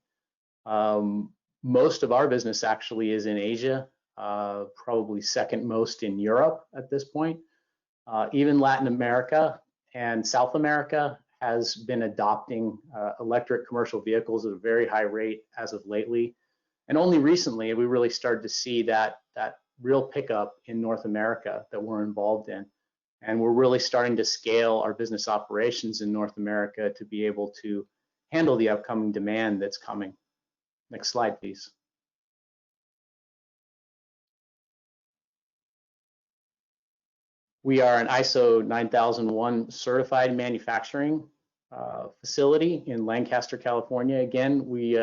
Most of our business actually is in Asia, probably second most in Europe at this point. Even Latin America and South America has been adopting electric commercial vehicles at a very high rate as of lately. And only recently we really started to see that real pickup in North America that we're involved in. And we're really starting to scale our business operations in North America to be able to handle the upcoming demand that's coming. Next slide, please. We are an ISO 9001 certified manufacturing facility in Lancaster, California. Again, we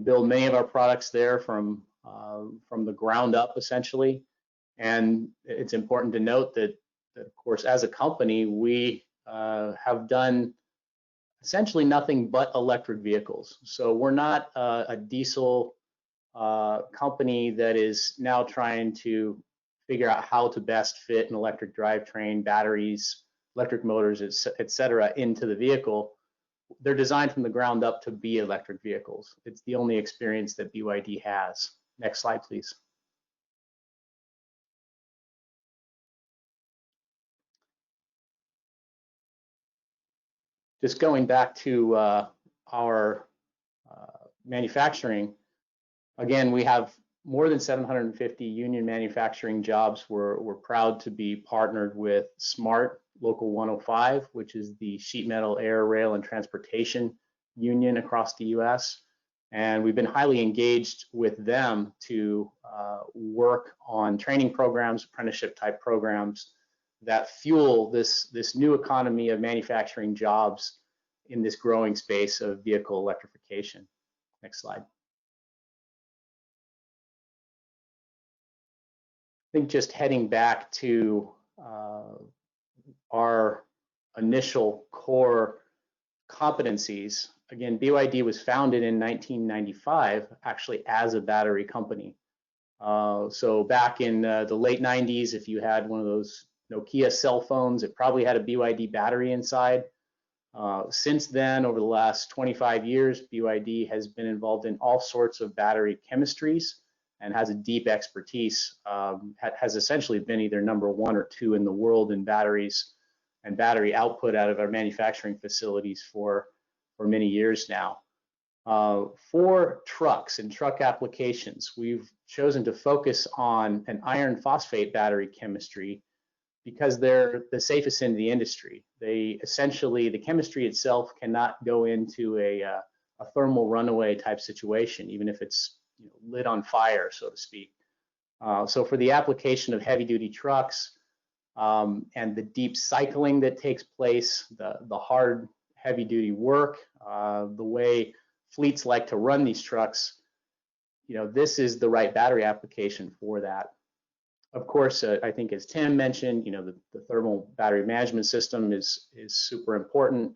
build many of our products there from the ground up, essentially. And it's important to note that of course, as a company, we have done essentially nothing but electric vehicles. So we're not a diesel company that is now trying to figure out how to best fit an electric drivetrain, batteries, electric motors, et cetera, into the vehicle. They're designed from the ground up to be electric vehicles. It's the only experience that BYD has. Next slide, please. Just going back to our manufacturing, again, we have more than 750 union manufacturing jobs. We're proud to be partnered with SMART Local 105, which is the sheet metal, air, rail, and transportation union across the US. And we've been highly engaged with them to work on training programs, apprenticeship type programs that fuel this new economy of manufacturing jobs in this growing space of vehicle electrification. Next slide. I think just heading back to our initial core competencies, again, BYD was founded in 1995 actually as a battery company. So back in the late 90s, if you had one of those Nokia cell phones, it probably had a BYD battery inside. Since then, over the last 25 years, BYD has been involved in all sorts of battery chemistries and has a deep expertise, has essentially been either number 1 or 2 in the world in batteries and battery output out of our manufacturing facilities for many years now. For trucks and truck applications, we've chosen to focus on an iron phosphate battery chemistry because they're the safest in the industry. They essentially, the chemistry itself cannot go into a thermal runaway type situation, even if it's lit on fire, so to speak. So for the application of heavy duty trucks and the deep cycling that takes place, the hard heavy duty work, the way fleets like to run these trucks, this is the right battery application for that. Of course, I think as Tim mentioned, the thermal battery management system is super important.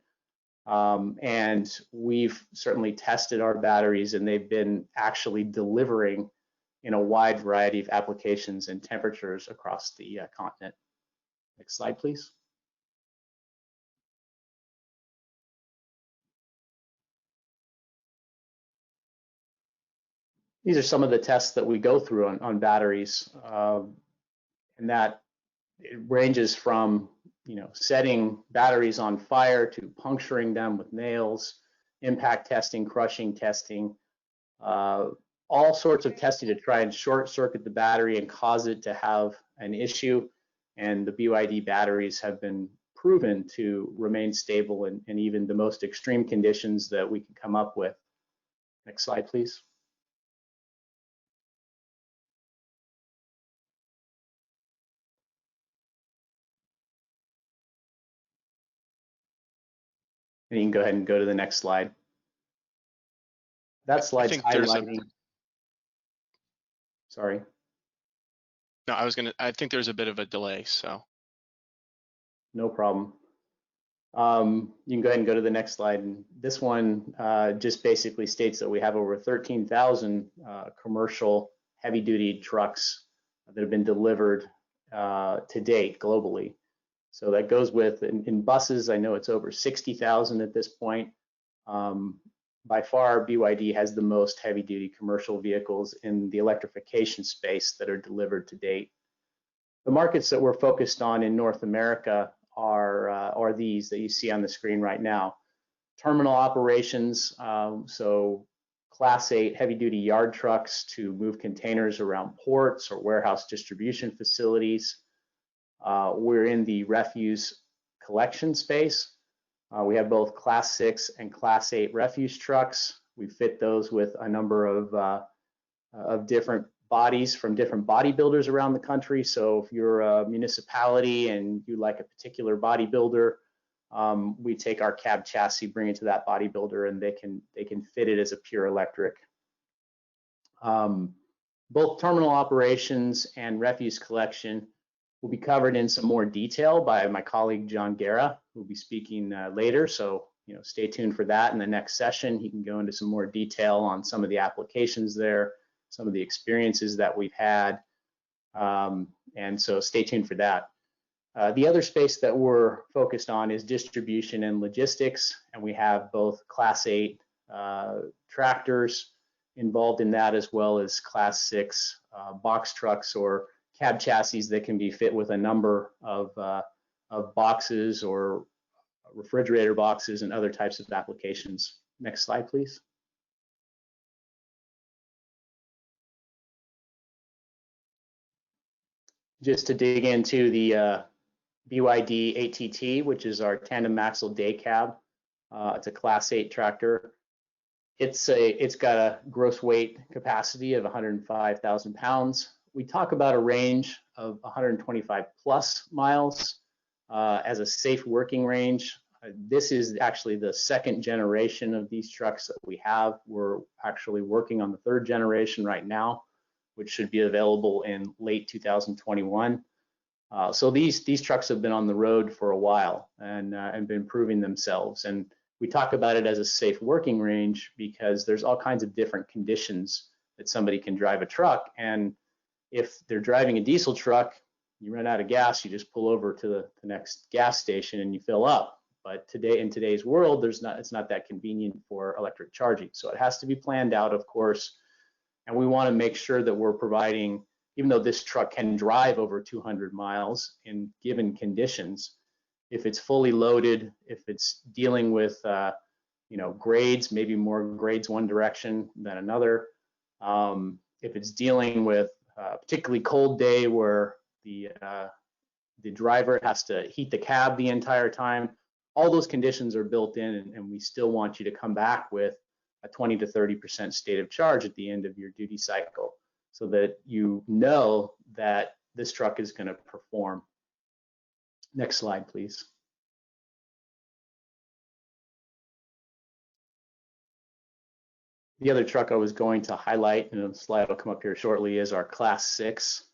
And we've certainly tested our batteries and they've been actually delivering in a wide variety of applications and temperatures across the continent. Next slide, please. These are some of the tests that we go through on batteries, and that it ranges from setting batteries on fire to puncturing them with nails, impact testing, crushing testing, all sorts of testing to try and short circuit the battery and cause it to have an issue. And the BYD batteries have been proven to remain stable in even the most extreme conditions that we can come up with. Next slide, please. And you can go ahead and go to the next slide. That slide's highlighting. Sorry. No, I think there's a bit of a delay, so. No problem. You can go ahead and go to the next slide. And this one just basically states that we have over 13,000 commercial heavy duty trucks that have been delivered to date globally. So that goes with, in buses, I know it's over 60,000 at this point. By far, BYD has the most heavy duty commercial vehicles in the electrification space that are delivered to date. The markets that we're focused on in North America are these that you see on the screen right now. Terminal operations, so Class 8 heavy duty yard trucks to move containers around ports or warehouse distribution facilities. We're in the refuse collection space. We have both Class 6 and Class 8 refuse trucks. We fit those with a number of different bodies from different bodybuilders around the country. So if you're a municipality and you like a particular bodybuilder, we take our cab chassis, bring it to that bodybuilder, and they can fit it as a pure electric. Both terminal operations and refuse collection will be covered in some more detail by my colleague John Guerra, who will be speaking later. So stay tuned for that. In the next session, he can go into some more detail on some of the applications there, some of the experiences that we've had. And so stay tuned for that. The other space that we're focused on is distribution and logistics, and we have both Class 8 tractors involved in that, as well as Class 6 box trucks or cab chassis that can be fit with a number of boxes or refrigerator boxes and other types of applications. Next slide, please. just to dig into the BYD ATT, which is our tandem axle day cab. It's a Class 8 tractor. It's got a gross weight capacity of 105,000 pounds. We talk about a range of 125 plus miles as a safe working range. This is actually the second generation of these trucks that we have. We're actually working on the third generation right now, which should be available in late 2021. So these trucks have been on the road for a while and been proving themselves. And we talk about it as a safe working range because there's all kinds of different conditions that somebody can drive a truck. And if they're driving a diesel truck, you run out of gas, you just pull over to the next gas station and you fill up. But today, in today's world, it's not that convenient for electric charging. So it has to be planned out, of course. And we want to make sure that we're providing, even though this truck can drive over 200 miles in given conditions, if it's fully loaded, if it's dealing with grades, maybe more grades one direction than another, if it's dealing with a particularly cold day where the driver has to heat the cab the entire time, all those conditions are built in, and we still want you to come back with a 20 to 30% state of charge at the end of your duty cycle, so that you know that this truck is going to perform. Next slide, please. The other truck I was going to highlight, and the slide will come up here shortly, is our Class 6.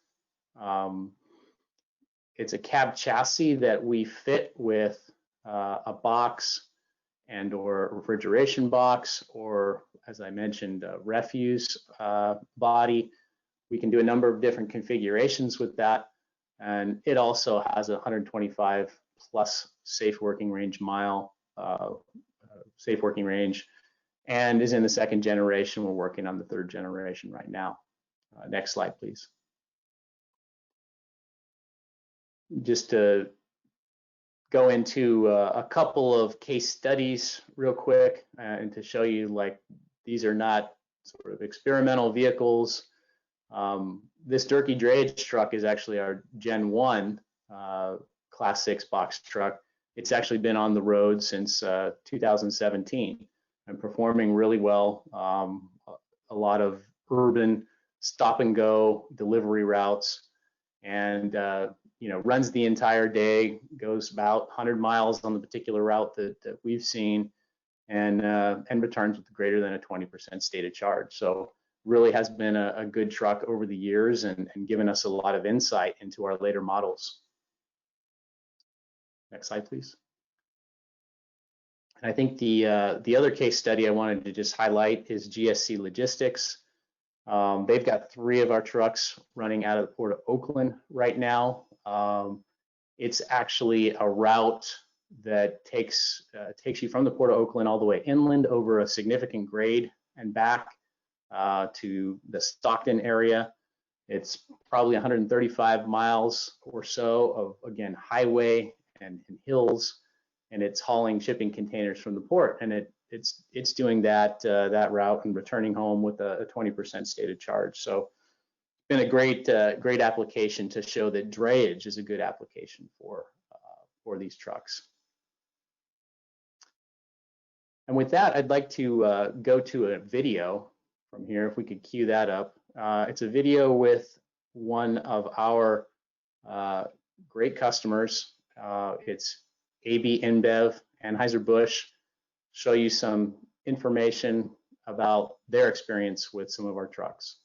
It's a cab chassis that we fit with a box and or refrigeration box, or as I mentioned, a refuse body. We can do a number of different configurations with that. And it also has a 125 plus safe working range safe working range, and is in the second generation. We're working on the third generation right now. Next slide, please. Just to go into a couple of case studies real quick, and to show you, like, these are not sort of experimental vehicles. This Durkee drayage truck is actually our Gen 1 Class 6 box truck. It's actually been on the road since 2017 and performing really well. A lot of urban stop and go delivery routes, and runs the entire day, goes about 100 miles on the particular route that we've seen, and returns with greater than a 20% state of charge. So really has been a good truck over the years, and given us a lot of insight into our later models. Next slide, please. And I think the other case study I wanted to just highlight is GSC Logistics. They've got 3 of our trucks running out of the Port of Oakland right now. It's actually a route that takes you from the Port of Oakland all the way inland over a significant grade and back to the Stockton area. It's probably 135 miles or so of, again, highway and hills, and it's hauling shipping containers from the port, and it's doing that route and returning home with a 20% stated charge. So it's been a great application to show that drayage is a good application for these trucks. And with that, I'd like to go to a video from here, if we could cue that up. It's a video with one of our great customers. It's AB InBev, Anheuser-Busch. Show you some information about their experience with some of our trucks.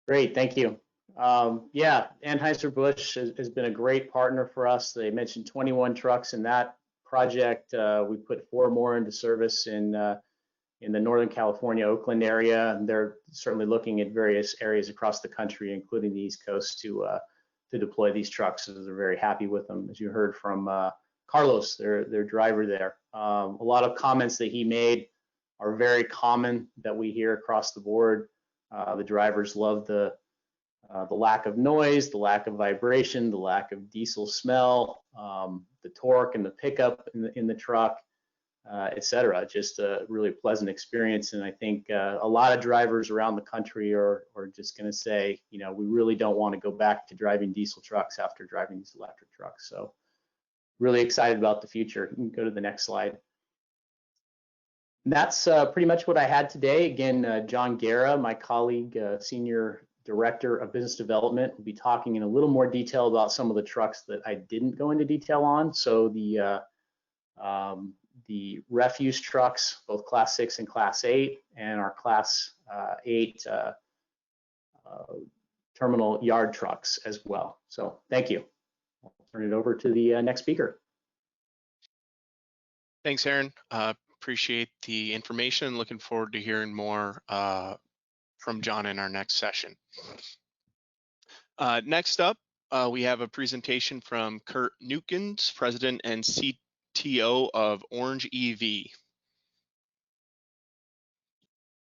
Great, thank you. Yeah, Anheuser-Busch has been a great partner for us. They mentioned 21 trucks in that project. We put 4 more into service in the Northern California, Oakland area, and they're certainly looking at various areas across the country, including the East Coast, to deploy these trucks. So they're very happy with them, as you heard from Carlos, their driver there. A lot of comments that he made are very common that we hear across the board. The drivers love the lack of noise, the lack of vibration, the lack of diesel smell, the torque and the pickup in the truck, et cetera. Just a really pleasant experience. And I think a lot of drivers around the country are just going to say, you know, we really don't want to go back to driving diesel trucks after driving these electric trucks. So really excited about the future. You can go to the next slide. And that's pretty much what I had today. Again, John Guerra, my colleague, Senior Director of Business Development, will be talking in a little more detail about some of the trucks that I didn't go into detail on. So the refuse trucks, both Class 6 and Class 8, and our Class 8 terminal yard trucks as well. So thank you. I'll turn it over to the next speaker. Thanks, Aaron. Appreciate the information. Looking forward to hearing more from John in our next session. Next up, we have a presentation from Kurt Nukens, President and CTO of Orange EV.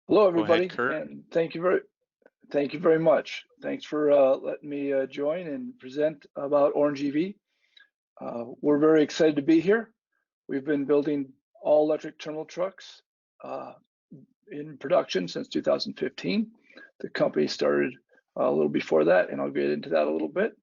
Hello, everybody, Go ahead, Kurt. and thank you very much. Thanks for letting me join and present about Orange EV. We're very excited to be here. We've been building all electric terminal trucks in production since 2015. The company started a little before that, and I'll get into that a little bit.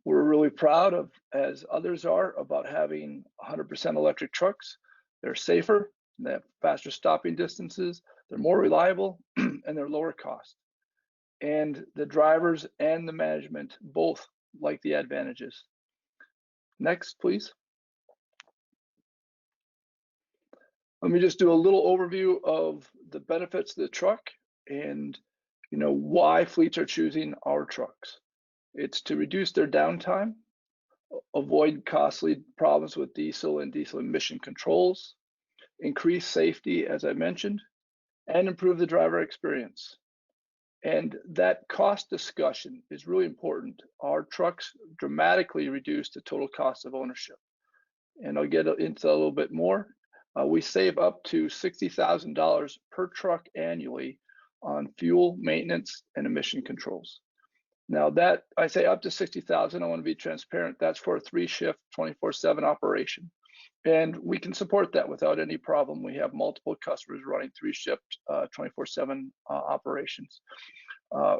We're really proud of, as others are, about having 100% electric trucks. They're safer, they have faster stopping distances, they're more reliable, and they're lower cost. And the drivers and the management both like the advantages. Next, please. Let me just do a little overview of the benefits of the truck and, you know, why fleets are choosing our trucks. It's to reduce their downtime, avoid costly problems with diesel and diesel emission controls, increase safety, as I mentioned, and improve the driver experience. And that cost discussion is really important. Our trucks dramatically reduce the total cost of ownership. And I'll get into that a little bit more. We save up to $60,000 per truck annually on fuel, maintenance, and emission controls. Now that I say up to 60,000, I want to be transparent. That's for a 3-shift, 24/7 operation. And we can support that without any problem. We have multiple customers running 3-shift, 24/7 operations.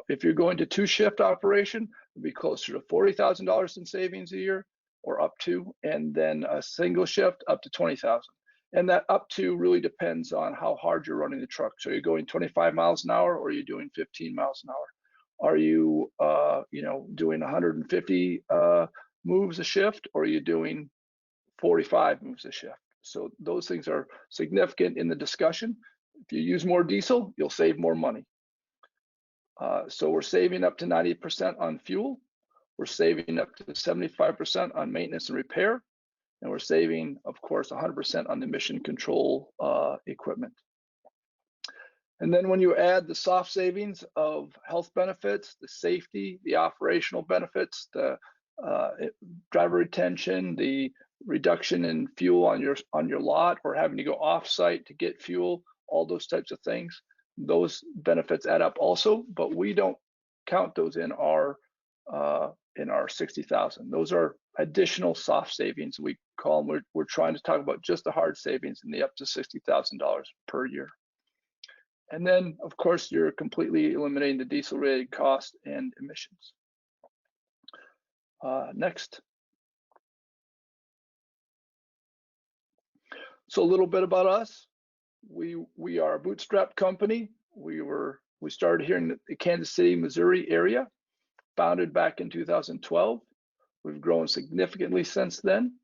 If you're going to 2-shift operation, it'd be closer to $40,000 in savings a year, or up to, and then a single shift up to 20,000. And that up to really depends on how hard you're running the truck. So you're going 25 miles an hour, or you're doing 15 miles an hour. Are you, you know, doing 150 moves a shift, or are you doing 45 moves a shift? So those things are significant in the discussion. If you use more diesel, you'll save more money. So we're saving up to 90% on fuel. We're saving up to 75% on maintenance and repair. And we're saving, of course, 100% on the emission control equipment. And then when you add the soft savings of health benefits, the safety, the operational benefits, the driver retention, the reduction in fuel on your lot, or having to go off-site to get fuel, all those types of things, those benefits add up also, but we don't count those in our 60,000. Those are additional soft savings, we call them. We're trying to talk about just the hard savings in the up to $60,000 per year. And then, of course, you're completely eliminating the diesel-related cost and emissions. Next. So a little bit about us. We are a bootstrap company. We started here in the Kansas City, Missouri area, founded back in 2012. We've grown significantly since then.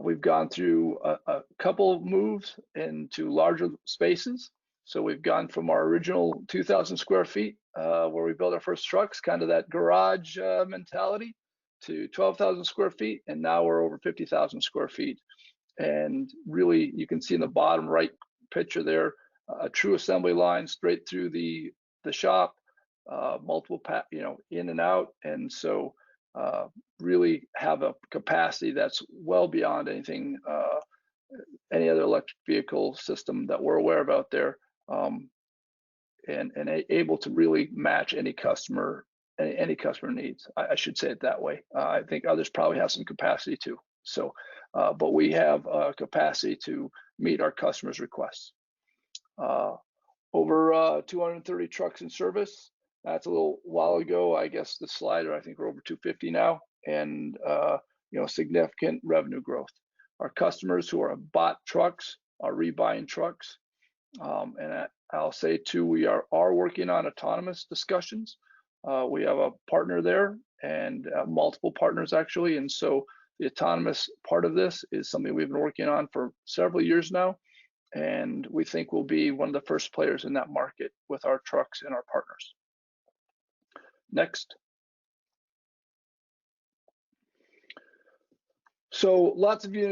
We've gone through a couple of moves into larger spaces. So we've gone from our original 2,000 square feet, where we built our first trucks, kind of that garage mentality, to 12,000 square feet, and now we're over 50,000 square feet. And really, you can see in the bottom right picture there, a true assembly line straight through the shop, multiple in and out, and so really have a capacity that's well beyond anything, any other electric vehicle system that we're aware of out there, and able to really match any customer needs. I should say it that way. I think others probably have some capacity too. So, but we have capacity to meet our customers' requests. Over 230 trucks in service. That's a little while ago. I guess the slider, I think we're over 250 now, and significant revenue growth. Our customers who are bought trucks are rebuying trucks, and I'll say too, we are working on autonomous discussions. We have a partner there, and multiple partners actually, and so the autonomous part of this is something we've been working on for several years now, and we think we'll be one of the first players in that market with our trucks and our partners. Next. So lots of you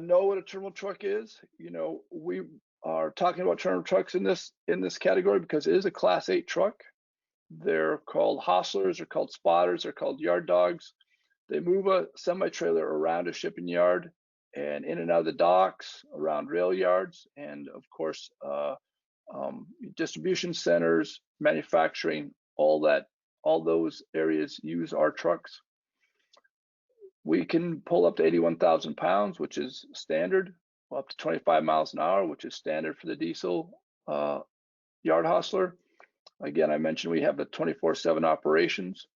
know what a terminal truck is. We are talking about terminal trucks in this category because it is a Class 8 truck. They're called hostlers, they're called spotters, they're called yard dogs. They move a semi-trailer around a shipping yard and in and out of the docks, around rail yards, and of course, distribution centers, manufacturing, all those areas use our trucks. We can pull up to 81,000 pounds, which is standard, up to 25 miles an hour, which is standard for the diesel yard hostler. Again, I mentioned we have the 24/7 operations.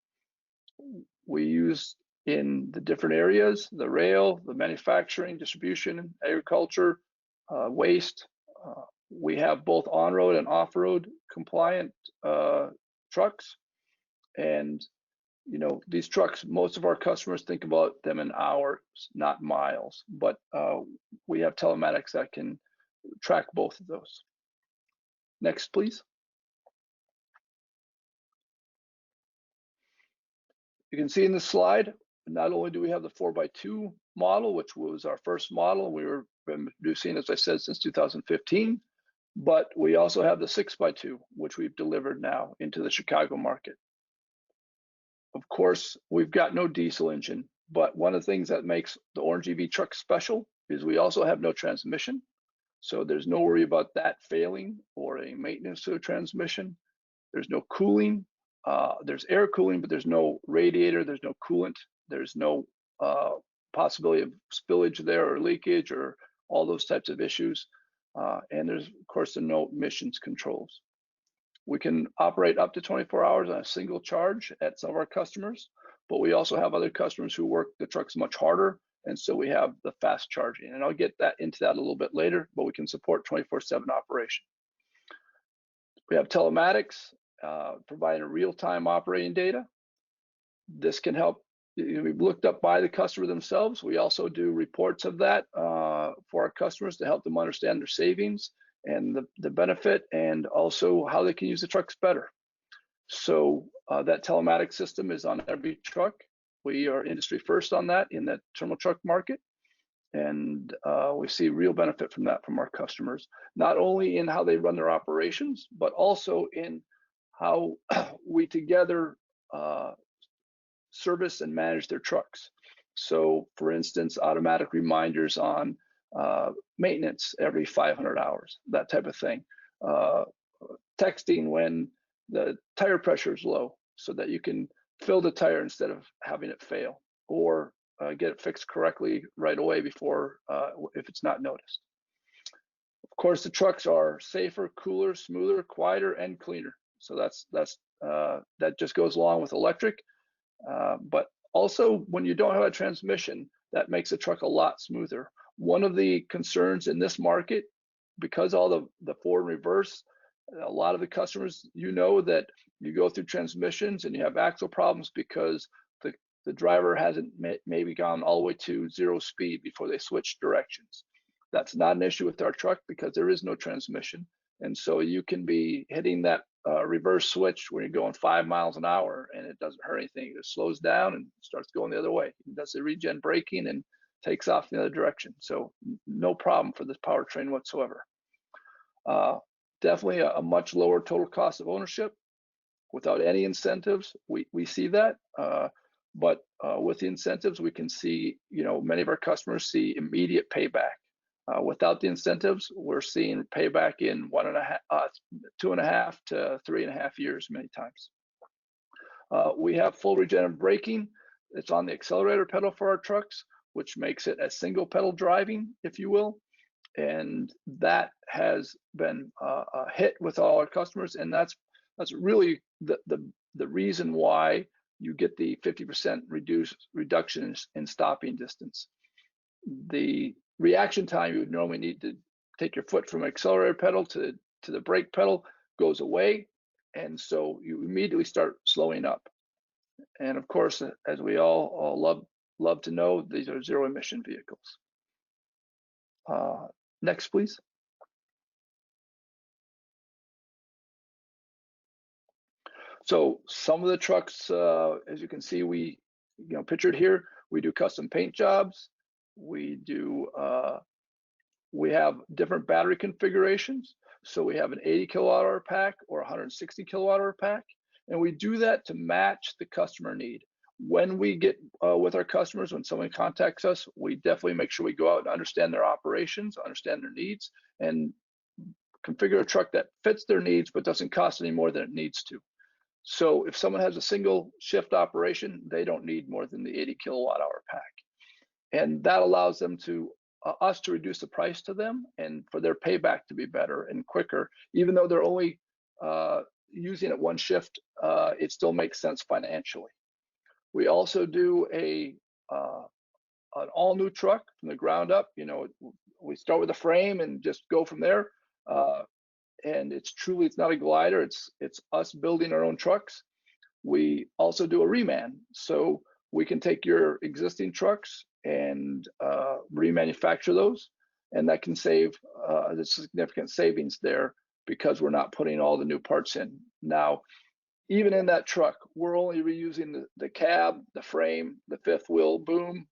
We use in the different areas, the rail, the manufacturing, distribution, agriculture, waste. We have both on-road and off-road compliant trucks. And these trucks, most of our customers think about them in hours, not miles, but we have telematics that can track both of those. Next, please. You can see in this slide, not only do we have the 4x2 model, which was our first model, we were producing, as I said, since 2015, but we also have the 6x2, which we've delivered now into the Chicago market. Of course, we've got no diesel engine, but one of the things that makes the Orange EV truck special is we also have no transmission. So there's no worry about that failing or a maintenance to a transmission. There's no cooling. There's air cooling, but there's no radiator, there's no coolant, there's no possibility of spillage there or leakage or all those types of issues. And there's, of course, no emissions controls. We can operate up to 24 hours on a single charge at some of our customers, but we also have other customers who work the trucks much harder, and so we have the fast charging. And I'll get into that a little bit later, but we can support 24/7 operation. We have telematics, providing real-time operating data. This can help. We've looked up by the customer themselves. We also do reports of that for our customers to help them understand their savings and the benefit, and also how they can use the trucks better. So that telematics system is on every truck. We are industry first on that in the terminal truck market, and we see real benefit from that from our customers, not only in how they run their operations, but also in how we together service and manage their trucks. So for instance, automatic reminders on maintenance every 500 hours, that type of thing. Texting when the tire pressure is low so that you can fill the tire instead of having it fail, or get it fixed correctly right away before, if it's not noticed. Of course, the trucks are safer, cooler, smoother, quieter, and cleaner. So that just goes along with electric. But also, when you don't have a transmission, that makes the truck a lot smoother. One of the concerns in this market, because all the forward and reverse, a lot of the customers, that you go through transmissions and you have axle problems because the driver hasn't maybe gone all the way to 0 speed before they switch directions. That's not an issue with our truck because there is no transmission. And so you can be hitting that reverse switch when you're going 5 miles an hour and it doesn't hurt anything. It slows down and starts going the other way. It does the regen braking and takes off in the other direction. So no problem for this powertrain whatsoever. Definitely a much lower total cost of ownership without any incentives. We see that, but with the incentives, we can see, many of our customers see immediate payback. Without the incentives, we're seeing payback in 2.5 to 3.5 years many times. We have full regenerative braking. It's on the accelerator pedal for our trucks, which makes it a single pedal driving, if you will. And that has been a hit with all our customers, and that's really the reason why you get the 50% reduction in stopping distance. The reaction time you would normally need to take your foot from accelerator pedal to the brake pedal goes away, and so you immediately start slowing up. And of course, as we all love to know, these are zero emission vehicles. Next, please. So some of the trucks, as you can see, we pictured here, we do custom paint jobs. We have different battery configurations. So we have an 80 kilowatt hour pack or 160 kilowatt hour pack, and we do that to match the customer need. When we get with our customers, when someone contacts us, we definitely make sure we go out and understand their operations, understand their needs, and configure a truck that fits their needs but doesn't cost any more than it needs to. So if someone has a single shift operation, they don't need more than the 80 kilowatt hour pack. And that allows them to us to reduce the price to them and for their payback to be better and quicker. Even though they're only using it one shift, it still makes sense financially. We also do an all new truck from the ground up. We start with a frame and just go from there. And it's not a glider. It's us building our own trucks. We also do a reman, so we can take your existing trucks and remanufacture those, and that can save the significant savings there because we're not putting all the new parts in. Now, even in that truck, we're only reusing the cab, the frame, the fifth wheel boom,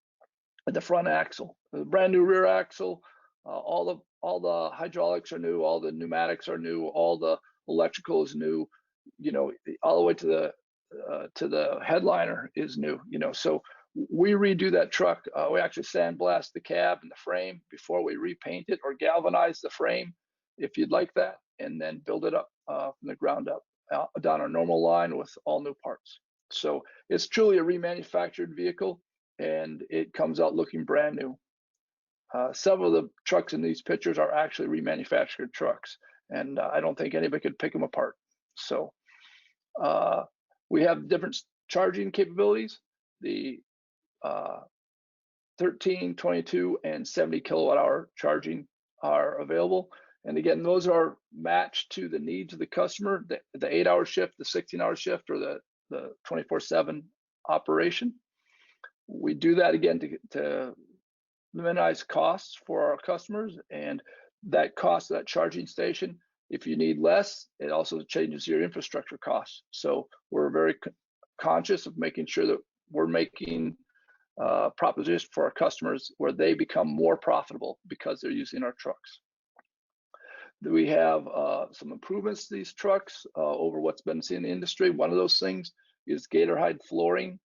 and the front axle. The brand new rear axle, all the hydraulics are new, all the pneumatics are new, all the electrical is new, all the way to the headliner is new, so we redo that truck. We actually sandblast the cab and the frame before we repaint it or galvanize the frame if you'd like that, and then build it up from the ground up down our normal line with all new parts. So it's truly a remanufactured vehicle, and it comes out looking brand new. Several of the trucks in these pictures are actually remanufactured trucks, and I don't think anybody could pick them apart. So we have different charging capabilities. The 13, 22, and 70 kilowatt hour charging are available. And again, those are matched to the needs of the customer, the 8-hour shift, the 16-hour shift, or the 24/7 operation. We do that again to minimize costs for our customers, and that cost of that charging station, if you need less, it also changes your infrastructure costs. So we're very conscious of making sure that we're making propositions for our customers where they become more profitable because they're using our trucks. We have some improvements to these trucks over what's been seen in the industry. One of those things is gator hide flooring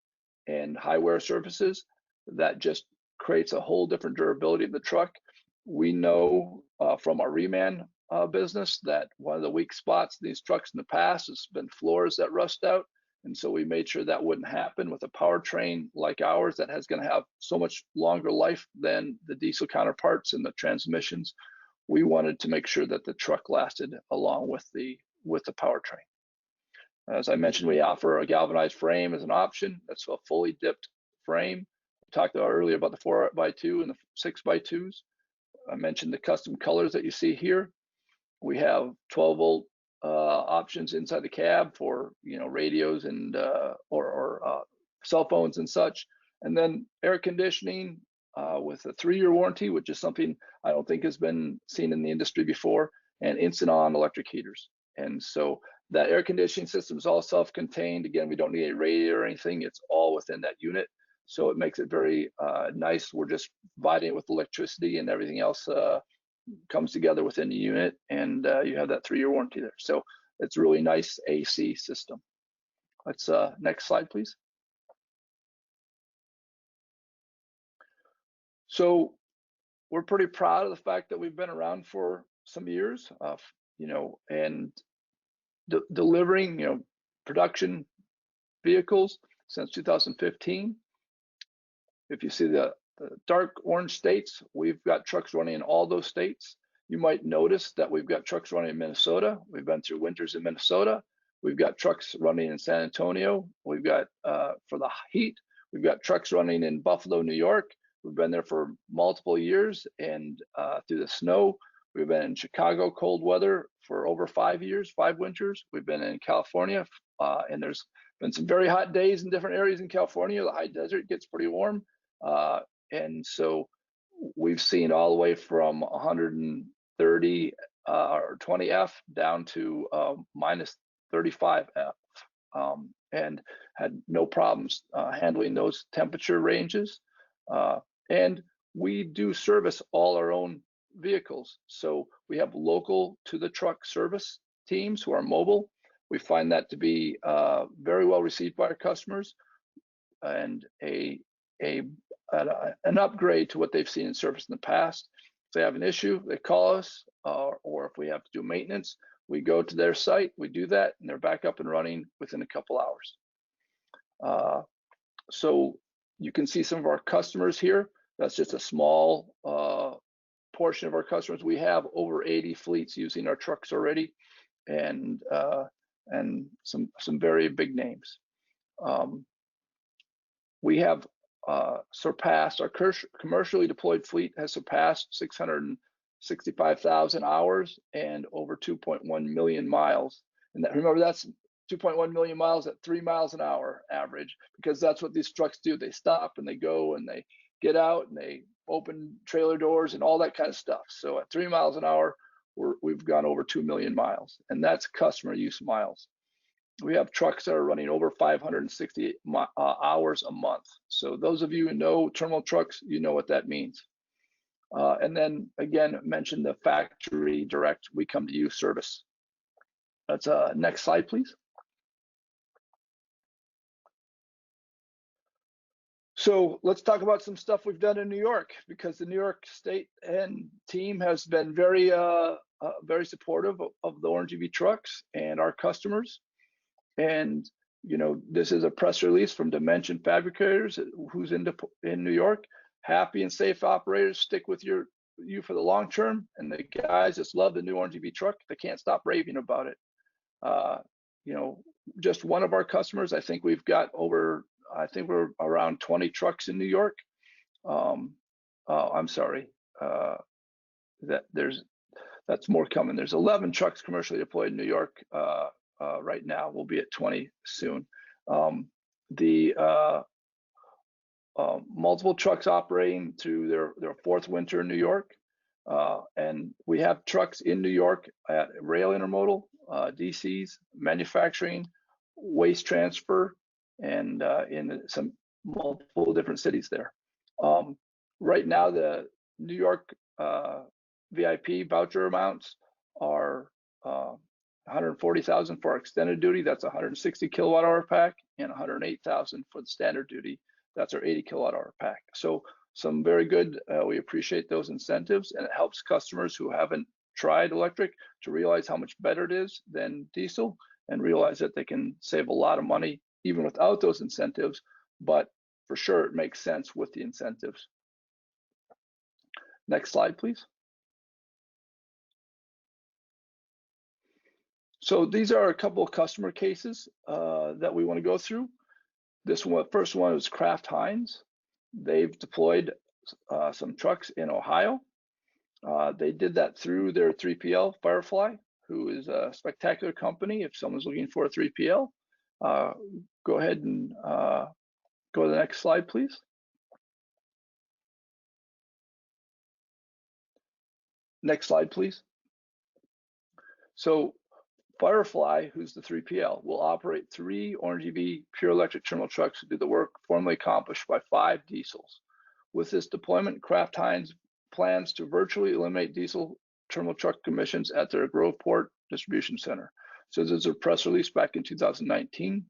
and high wear surfaces that just creates a whole different durability of the truck. We know from our reman business that one of the weak spots in these trucks in the past has been floors that rust out. And so we made sure that wouldn't happen with a powertrain like ours that has going to have so much longer life than the diesel counterparts and the transmissions. We wanted to make sure that the truck lasted along with the powertrain. As I mentioned, we offer a galvanized frame as an option. That's a fully dipped frame. We talked earlier about the 4x2 and the 6x2s. I mentioned the custom colors that you see here. We have 12-volt options inside the cab for radios and or cell phones and such, and then air conditioning with a 3-year warranty, which is something I don't think has been seen in the industry before, and instant on electric heaters. And so that air conditioning system is all self-contained. Again, we don't need a radiator or anything. It's all within that unit. So it makes it very nice. We're just providing it with electricity, and everything else comes together within the unit, and you have that 3-year warranty there. So it's a really nice AC system. Let's next slide, please. So we're pretty proud of the fact that we've been around for some years, you know, and delivering, you know, production vehicles since 2015. If you see the dark orange states, we've got trucks running in all those states. You might notice that we've got trucks running in Minnesota. We've been through winters in Minnesota. We've got trucks running in San Antonio. We've got, for the heat, we've got trucks running in Buffalo, New York. We've been there for multiple years, and through the snow. We've been in Chicago cold weather for over 5 years, 5 winters. We've been in California, and there's been some very hot days in different areas in California. The high desert gets pretty warm. And so we've seen all the way from 130 or 20F down to minus 35F, and had no problems handling those temperature ranges. And we do service all our own vehicles. So we have local to the truck service teams who are mobile. We find that to be very well received by our customers, and an upgrade to what they've seen in service in the past. If they have an issue, they call us, or if we have to do maintenance, we go to their site, we do that, and they're back up and running within a couple hours. So you can see some of our customers here. That's just a small portion of our customers. We have over 80 fleets using our trucks already, and some very big names. We have surpassed, our commercially deployed fleet has surpassed 665,000 hours and over 2.1 million miles. And that, remember, that's 2.1 million miles at 3 miles an hour average, because that's what these trucks do. They stop and they go and they get out and they open trailer doors and all that kind of stuff. So at 3 miles an hour, we've gone over 2 million miles, and that's customer use miles. We have trucks that are running over 560 hours a month. So those of you who know terminal trucks, you know what that means. And then again, mention the factory direct, we come to you service. That's next slide, please. So let's talk about some stuff we've done in New York, because the New York State and team has been very supportive of the Orange EV trucks and our customers. And you know, this is a press release from Dimension Fabricators, who's in New York. Happy and safe operators stick with you for the long term, and the guys just love the new Orange EV truck. They can't stop raving about it. You know, just one of our customers, I think we've got over, I think we're around 20 trucks in New York. I'm sorry, that's more coming. There's 11 trucks commercially deployed in New York right now. We'll be at 20 soon. Multiple trucks operating through their 4th winter in New York. And we have trucks in New York at rail intermodal, DCs, manufacturing, waste transfer, and in some multiple different cities there. Right now, the New York VIP voucher amounts are 140,000 for our extended duty. That's 160 kilowatt hour pack, and 108,000 for the standard duty. That's our 80 kilowatt hour pack. So some very good, we appreciate those incentives, and it helps customers who haven't tried electric to realize how much better it is than diesel, and realize that they can save a lot of money even without those incentives, but for sure it makes sense with the incentives. Next slide, please. So these are a couple of customer cases that we want to go through. This one, first one is Kraft Heinz. They've deployed some trucks in Ohio. They did that through their 3PL, Firefly, who is a spectacular company. If someone's looking for a 3PL, go ahead and go to the next slide, please. Next slide, please. So Firefly, who's the 3PL, will operate 3 Orange EV pure electric terminal trucks to do the work formerly accomplished by 5 diesels. With this deployment, Kraft Heinz plans to virtually eliminate diesel terminal truck emissions at their Groveport distribution center. So there's a press release back in 2019.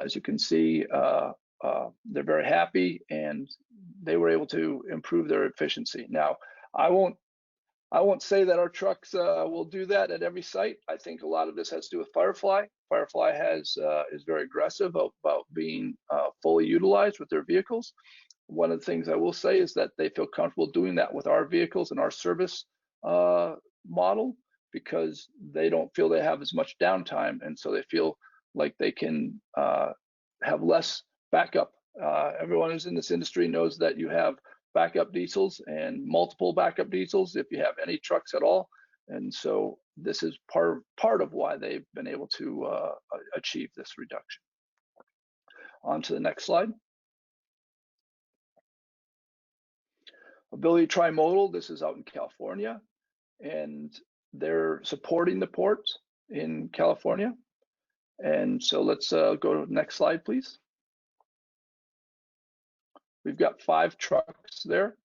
As you can see, they're very happy and they were able to improve their efficiency. Now, I won't say that our trucks will do that at every site. I think a lot of this has to do with Firefly. Firefly is very aggressive about being fully utilized with their vehicles. One of the things I will say is that they feel comfortable doing that with our vehicles and our service model, because they don't feel they have as much downtime, and so they feel like they can have less backup. Everyone who's in this industry knows that you have backup diesels and multiple backup diesels if you have any trucks at all, and so this is part of why they've been able to achieve this reduction. On to the next slide. Ability Trimodal, this is out in California, and they're supporting the port in California. And so let's go to the next slide, please. We've got 5 trucks there,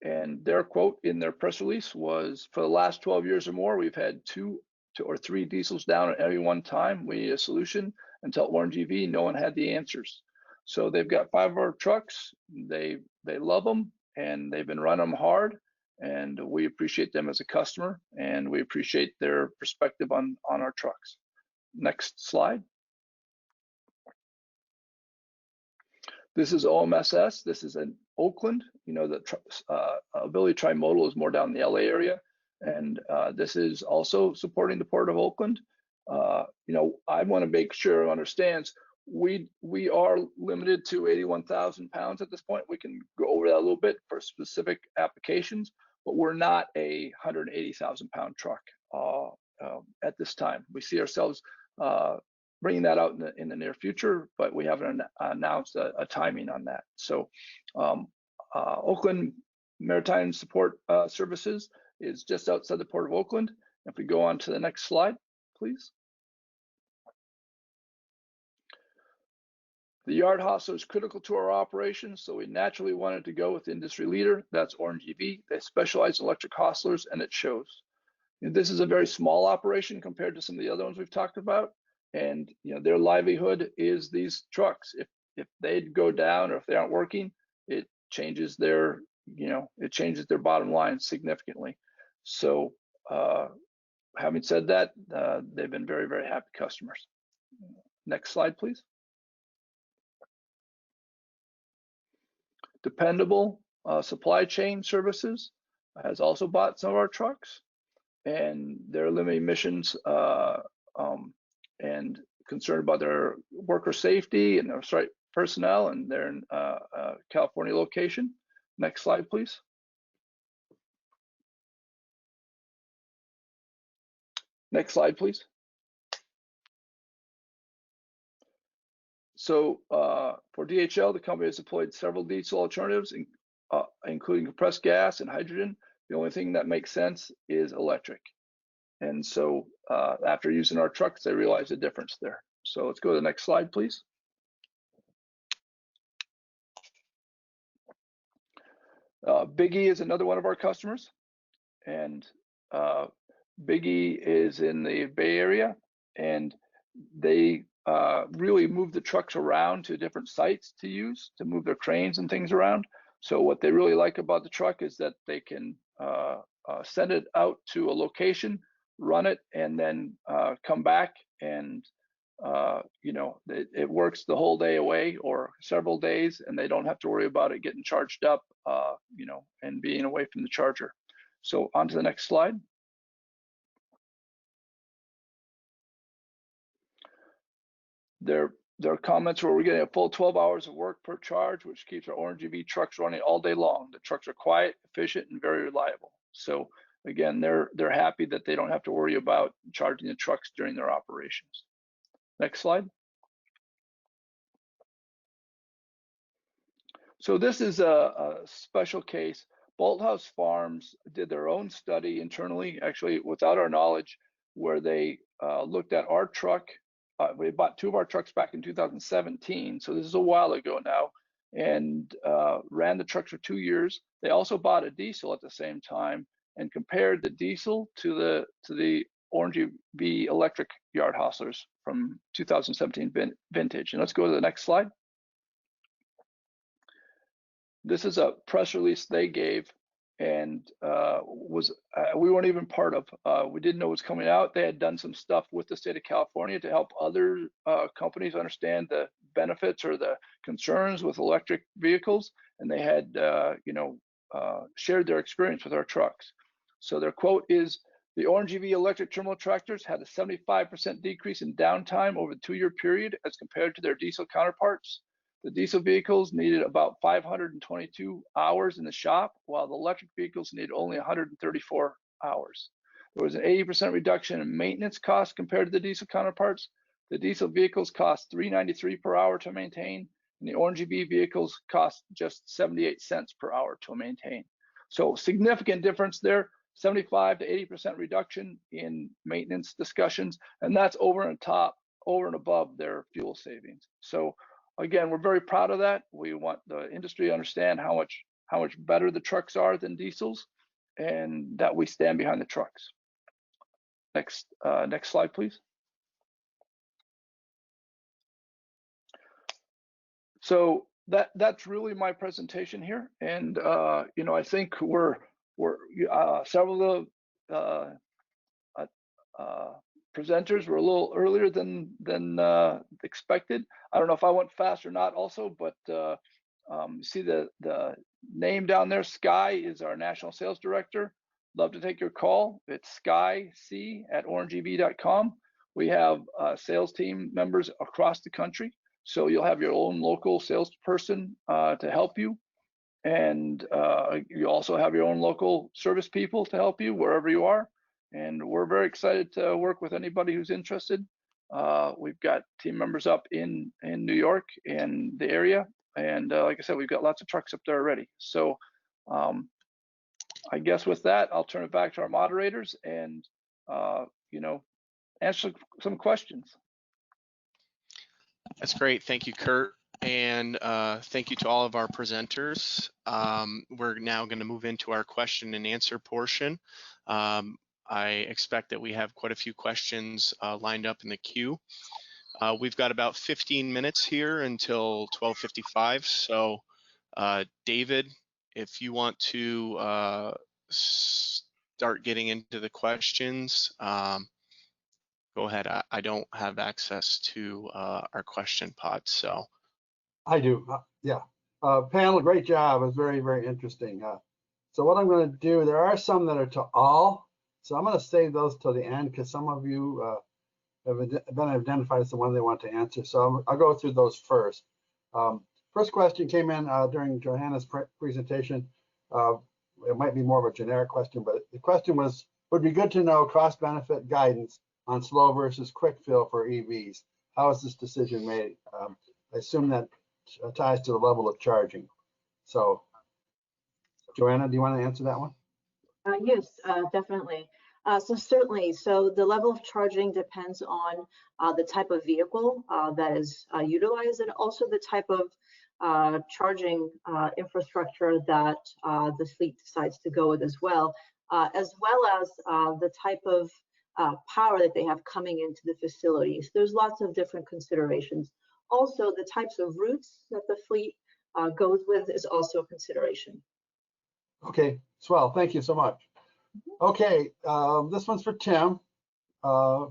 and their quote in their press release was, for the last 12 years or more, we've had 2 or 3 diesels down at every one time. We need a solution. Until Orange EV, no one had the answers. So they've got 5 of our trucks. They love them, and they've been running them hard, and we appreciate them as a customer, and we appreciate their perspective on our trucks. Next slide. This is OMSS. This is in Oakland. You know, the Ability Trimodal is more down in the LA area, and this is also supporting the Port of Oakland. You know, I want to make sure everyone understands we are limited to 81,000 pounds at this point. We can go over that a little bit for specific applications, but we're not a 180,000 pound truck at this time. We see ourselves bringing that out in the near future, but we haven't announced a timing on that. So Oakland Maritime Support Services is just outside the Port of Oakland. If we go on to the next slide, please. The yard hostler is critical to our operations, so we naturally wanted to go with the industry leader. That's Orange EV. They specialize in electric hostlers, and it shows. And this is a very small operation compared to some of the other ones we've talked about. And you know, their livelihood is these trucks. If they go down or if they aren't working, it changes their, you know, it changes their bottom line significantly. So having said that, they've been very, very happy customers. Next slide, please. Dependable Supply Chain Services has also bought some of our trucks, and they're limiting emissions and concerned about their worker safety and their site personnel, and they're in California location. Next slide, please. Next slide, please. So for DHL, the company has deployed several diesel alternatives, including compressed gas and hydrogen. The only thing that makes sense is electric. And so after using our trucks, they realize the difference there. So let's go to the next slide, please. Big E is another one of our customers, and Big E is in the Bay Area, and they really move the trucks around to different sites to use to move their cranes and things around. So what they really like about the truck is that they can send it out to a location, run it, and then come back, and you know, it works the whole day away or several days, and they don't have to worry about it getting charged up, you know, and being away from the charger. So on to the next slide. Their comments were, we're getting a full 12 hours of work per charge, which keeps our Orange EV trucks running all day long. The trucks are quiet, efficient, and very reliable. So again, they're happy that they don't have to worry about charging the trucks during their operations. Next slide. So this is a special case. Bolthouse Farms did their own study internally, actually without our knowledge, where they looked at our truck. We bought 2 of our trucks back in 2017, so this is a while ago now, and ran the trucks for 2 years. They also bought a diesel at the same time and compared the diesel to the Orange EV electric yard hustlers from 2017 vintage. And let's go to the next slide. This is a press release they gave, and we weren't even part of. We didn't know it was coming out. They had done some stuff with the state of California to help other companies understand the benefits or the concerns with electric vehicles, and they had shared their experience with our trucks. So their quote is, "The Orange EV electric terminal tractors had a 75% decrease in downtime over the 2-year period as compared to their diesel counterparts. The diesel vehicles needed about 522 hours in the shop, while the electric vehicles needed only 134 hours. There was an 80% reduction in maintenance costs compared to the diesel counterparts. The diesel vehicles cost $3.93 per hour to maintain, and the Orange EV vehicles cost just 78 cents per hour to maintain." So significant difference there, 75 to 80% reduction in maintenance discussions, and that's over and above their fuel savings. So again, we're very proud of that. We want the industry to understand how much better the trucks are than diesels, and that we stand behind the trucks. Next slide, please. So that's really my presentation here, and I think we're several of the presenters were a little earlier than expected. I don't know if I went fast or not also, but see the name down there, Sky is our national sales director. Love to take your call. It's skyc@orangeev.com. We have sales team members across the country, so you'll have your own local salesperson to help you, and you also have your own local service people to help you wherever you are. And we're very excited to work with anybody who's interested. We've got team members up in New York and the area, and like I said, we've got lots of trucks up there already. So I guess with that, I'll turn it back to our moderators and answer some questions. That's great. Thank you, Kurt. And thank you to all of our presenters. We're now going to move into our question and answer portion. I expect that we have quite a few questions lined up in the queue. We've got about 15 minutes here until 12:55. So David, if you want to start getting into the questions, go ahead. I don't have access to our question pod, so. I do, yeah. Panel, great job. It was very, very interesting. So what I'm going to do, there are some that are to all. So I'm going to save those till the end because some of you have been identified as the one they want to answer. So I'll go through those first. First question came in during Johanna's presentation. It might be more of a generic question, but the question was, would be good to know cost-benefit guidance on slow versus quick fill for EVs. How is this decision made? I assume that ties to the level of charging. So, Joanna, do you want to answer that one? Yes, definitely. So certainly, so the level of charging depends on the type of vehicle that is utilized, and also the type of charging infrastructure that the fleet decides to go with as well as the type of power that they have coming into the facilities. There's lots of different considerations. Also, the types of routes that the fleet goes with is also a consideration. Okay, swell. Thank you so much. Okay, this one's for Tim.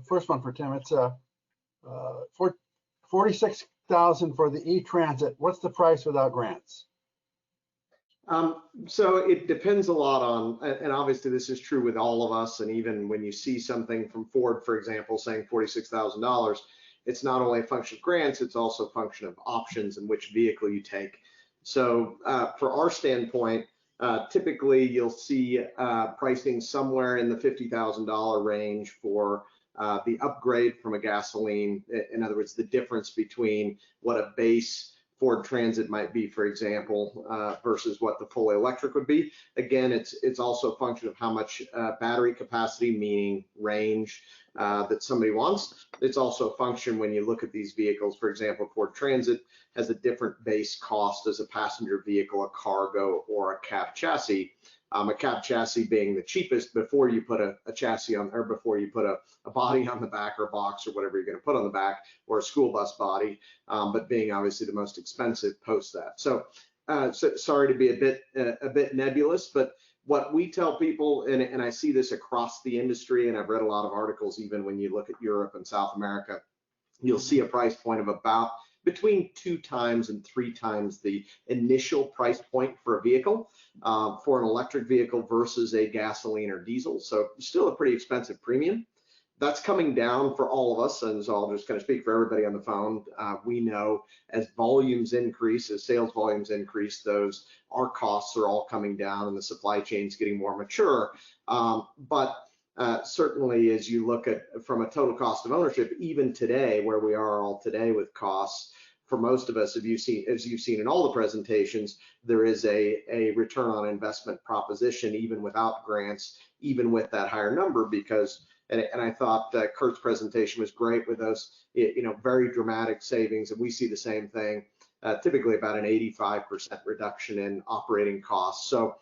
First one for Tim. It's for $46,000 for the E-Transit. What's the price without grants? So it depends a lot on, and obviously this is true with all of us, and even when you see something from Ford, for example, saying $46,000, it's not only a function of grants, it's also a function of options and which vehicle you take. So for our standpoint, typically you'll see pricing somewhere in the $50,000 range for the upgrade from a gasoline. In other words, the difference between what a base Ford Transit might be, for example, versus what the fully electric would be. Again, it's also a function of how much battery capacity, meaning range, that somebody wants. It's also a function when you look at these vehicles. For example, Ford Transit has a different base cost as a passenger vehicle, a cargo, or a cab chassis. A cab chassis being the cheapest before you put a chassis on, or before you put a body on the back, or a box, or whatever you're going to put on the back, or a school bus body, but being obviously the most expensive post that. So, sorry to be a bit nebulous, but what we tell people, and I see this across the industry, and I've read a lot of articles, even when you look at Europe and South America, you'll see a price point of about between 2 times and 3 times the initial price point for a vehicle, for an electric vehicle versus a gasoline or diesel. So still a pretty expensive premium. That's coming down for all of us, and so I'll just kind of speak for everybody on the phone. We know as volumes increase, as sales volumes increase, our costs are all coming down, and the supply chain's getting more mature. Certainly, as you look at from a total cost of ownership, even today, where we are all today with costs, for most of us, as you've seen in all the presentations, there is a return on investment proposition, even without grants, even with that higher number, because, and I thought Kurt's presentation was great with those, very dramatic savings, and we see the same thing, typically about an 85% reduction in operating costs. So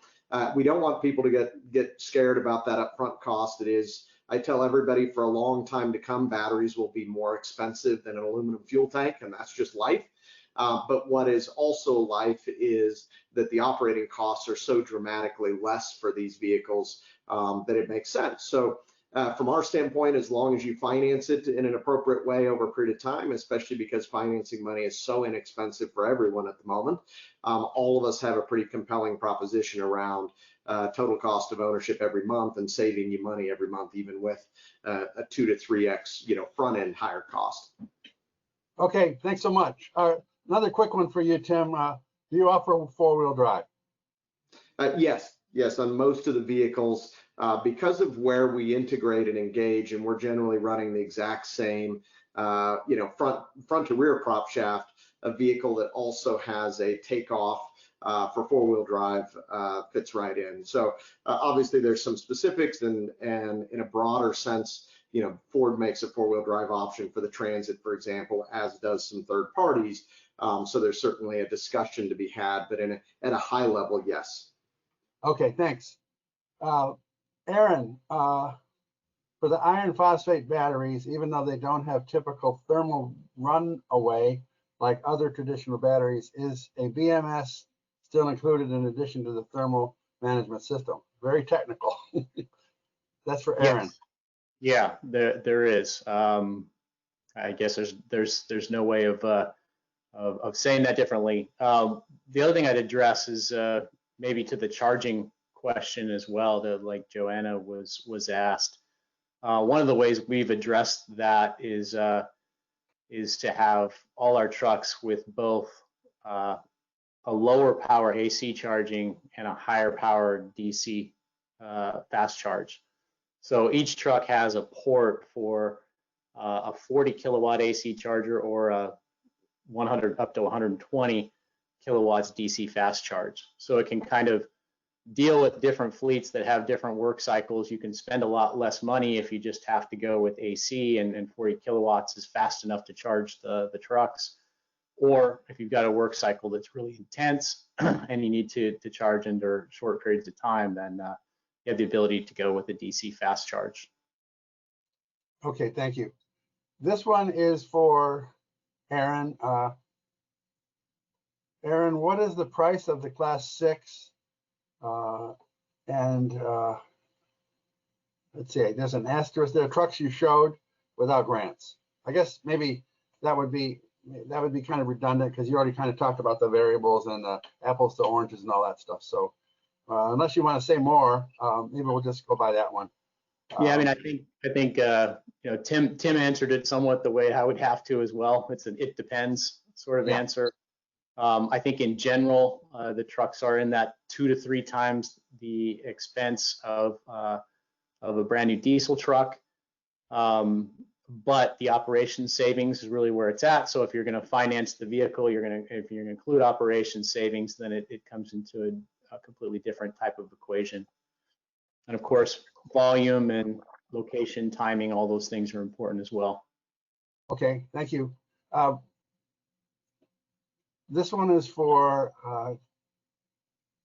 we don't want people to get scared about that upfront cost. It is, I tell everybody, for a long time to come, batteries will be more expensive than an aluminum fuel tank, and that's just life. But what is also life is that the operating costs are so dramatically less for these vehicles that it makes sense. So from our standpoint, as long as you finance it in an appropriate way over a period of time, especially because financing money is so inexpensive for everyone at the moment, all of us have a pretty compelling proposition around total cost of ownership every month and saving you money every month, even with a 2 to 3x, front end higher cost. Okay, thanks so much. Another quick one for you, Tim. Do you offer 4-wheel drive? Yes, on most of the vehicles, because of where we integrate and engage, and we're generally running the exact same, front to rear prop shaft, a vehicle that also has a takeoff for 4-wheel drive fits right in. So obviously there's some specifics, and in a broader sense, Ford makes a 4-wheel drive option for the Transit, for example, as does some third parties. So there's certainly a discussion to be had, but at a high level, yes. Okay, thanks. Aaron, for the iron phosphate batteries, even though they don't have typical thermal runaway like other traditional batteries, is a BMS still included in addition to the thermal management system? Very technical. That's for Aaron. Yes. Yeah, there is. I guess there's no way of saying that differently. The other thing I'd address is maybe to the charging question as well, that like Joanna was asked. One of the ways we've addressed that is to have all our trucks with both a lower power AC charging and a higher power DC fast charge. So each truck has a port for a 40 kilowatt AC charger or a 100 up to 120 kilowatts DC fast charge. So it can kind of deal with different fleets that have different work cycles. You can spend a lot less money if you just have to go with AC, and 40 kilowatts is fast enough to charge the trucks. Or if you've got a work cycle that's really intense and you need to charge under short periods of time, then you have the ability to go with a DC fast charge. Okay, thank you. This one is for Aaron. Aaron, what is the price of the Class 6? Let's see, there's an asterisk there, trucks you showed without grants. I guess maybe that would be kind of redundant, because you already kind of talked about the variables and the apples to oranges and all that stuff. So unless you want to say more, maybe we'll just go by that one. Yeah, I mean, I think Tim answered it somewhat the way I would have to as well. It's an it depends sort of answer. I think in general, the trucks are in that 2 to 3 times the expense of a brand new diesel truck. but the operation savings is really where it's at. So if you're going to finance the vehicle, if you're going to include operation savings, then it comes into a completely different type of equation. And of course, volume and location, timing, all those things are important as well. Okay, thank you. This one is for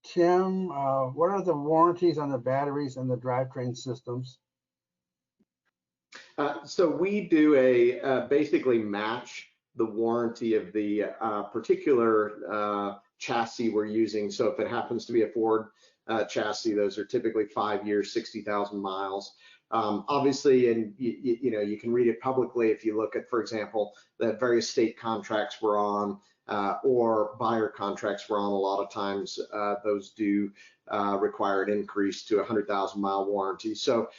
Tim. What are the warranties on the batteries and the drivetrain systems? So we do basically match the warranty of the particular chassis we're using. So if it happens to be a Ford chassis, those are typically 5 years, 60,000 miles. Obviously, and you can read it publicly if you look at, for example, the various state contracts we're on or buyer contracts we're on. A lot of times those do require an increase to a 100,000-mile warranty. So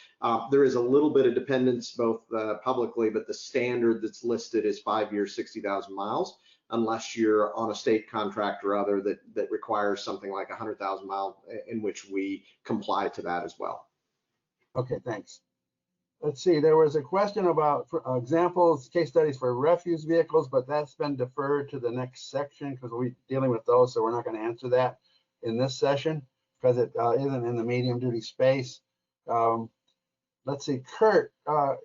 there is a little bit of dependence both publicly, but the standard that's listed is 5 years, 60,000 miles, unless you're on a state contract or other that requires something like 100,000 mile, in which we comply to that as well. Okay, thanks. Let's see, there was a question about examples, case studies for refuse vehicles, but that's been deferred to the next section because we're dealing with those, so we're not going to answer that in this session because it isn't in the medium duty space. Let's see, Kurt,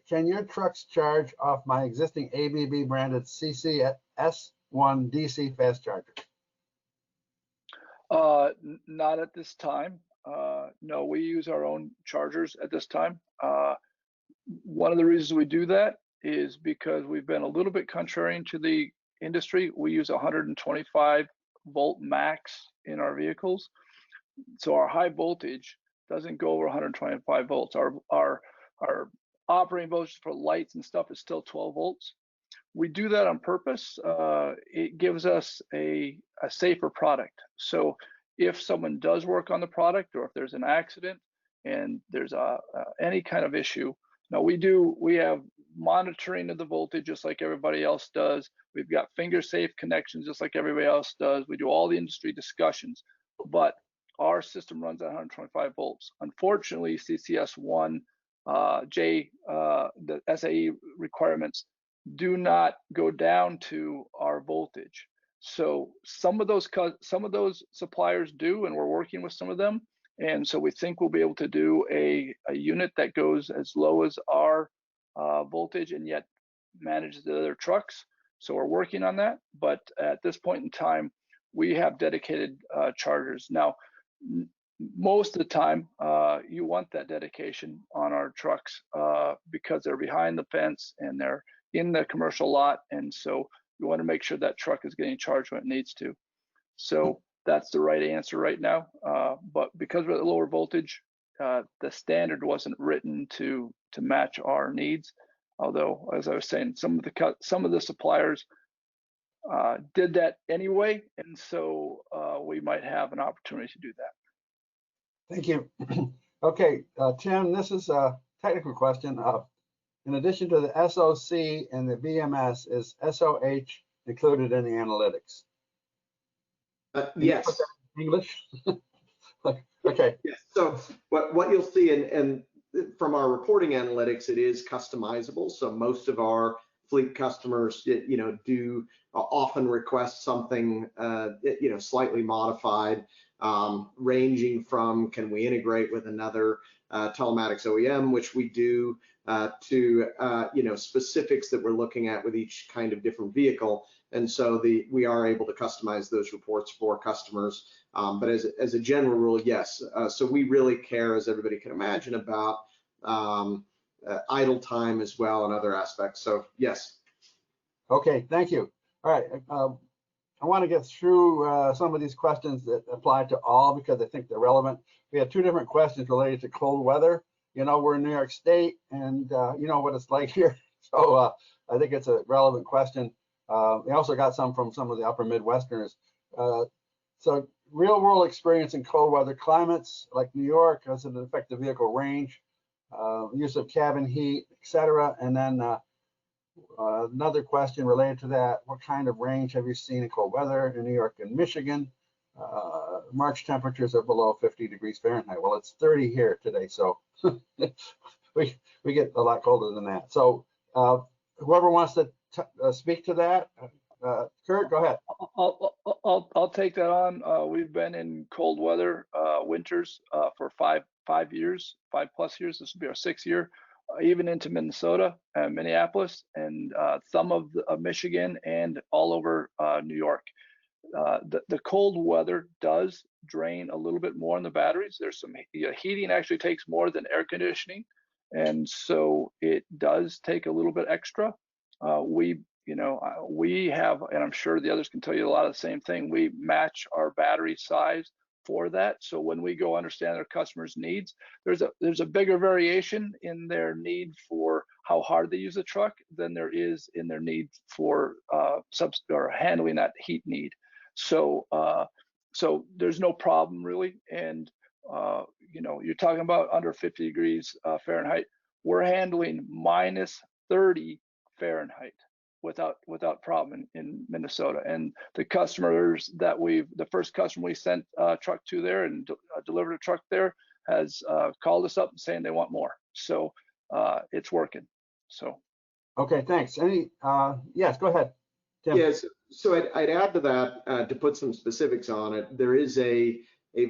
can your trucks charge off my existing ABB branded CCS1 DC fast charger? Not at this time. No, we use our own chargers at this time. One of the reasons we do that is because we've been a little bit contrarian to the industry. We use 125 volt max in our vehicles. So our high voltage doesn't go over 125 volts. Our operating voltage for lights and stuff is still 12 volts. We do that on purpose. It gives us a safer product. So if someone does work on the product, or if there's an accident and there's any kind of issue, now we have monitoring of the voltage just like everybody else does. We've got finger safe connections just like everybody else does. We do all the industry discussions, but our system runs at 125 volts. Unfortunately, CCS1 the SAE requirements do not go down to our voltage. So some of those suppliers do, and we're working with some of them. And so we think we'll be able to do a unit that goes as low as our voltage and yet manages the other trucks. So we're working on that. But at this point in time, we have dedicated chargers. Now, most of the time, you want that dedication on our trucks because they're behind the fence and they're in the commercial lot. And so you want to make sure that truck is getting charged when it needs to. So that's the right answer right now. But because we're at lower voltage, the standard wasn't written to match our needs. Although, as I was saying, some of the suppliers did that anyway, and so we might have an opportunity to do that. Thank you. Okay, Tim, this is a technical question. In addition to the SOC and the BMS, is SOH included in the analytics? Yes. English? Okay. Yes. So what you'll see, and from our reporting analytics, it is customizable. So most of our fleet customers, do often request something, slightly modified, ranging from can we integrate with another telematics OEM, which we do, to specifics that we're looking at with each kind of different vehicle. And so we are able to customize those reports for customers. But as a general rule, yes. So we really care, as everybody can imagine, about idle time as well and other aspects. So yes. Okay, thank you. All right. I want to get through some of these questions that apply to all because I think they're relevant. We had two different questions related to cold weather. We're in New York State, and you know what it's like here. So I think it's a relevant question. We also got some from some of the upper Midwesterners. So real world experience in cold weather climates like New York, does it affect the vehicle range, use of cabin heat, etc. And then another question related to that, what kind of range have you seen in cold weather in New York and Michigan? March temperatures are below 50 degrees Fahrenheit. Well, it's 30 here today, so we get a lot colder than that. So Whoever wants to speak to that, Kurt, go ahead. I'll take that on. We've been in cold weather winters for five years, 5+ years. This will be our 6th year, even into Minnesota and Minneapolis, and some of Michigan and all over New York. The cold weather does drain a little bit more on the batteries. There's some heating actually takes more than air conditioning, and so it does take a little bit extra. We have, and I'm sure the others can tell you a lot of the same thing. We match our battery size for that. So when we go understand our customers' needs, there's a bigger variation in their need for how hard they use the truck than there is in their need for or handling that heat need. So so there's no problem really. And you're talking about under 50 degrees Fahrenheit. We're handling -30 Fahrenheit without problem in Minnesota. And the customers that the first customer we sent a truck to there and delivered a truck there has called us up saying they want more. So it's working. So. Okay, thanks. Yes, go ahead, Tim. Yes, so I'd add to that to put some specifics on it. There is a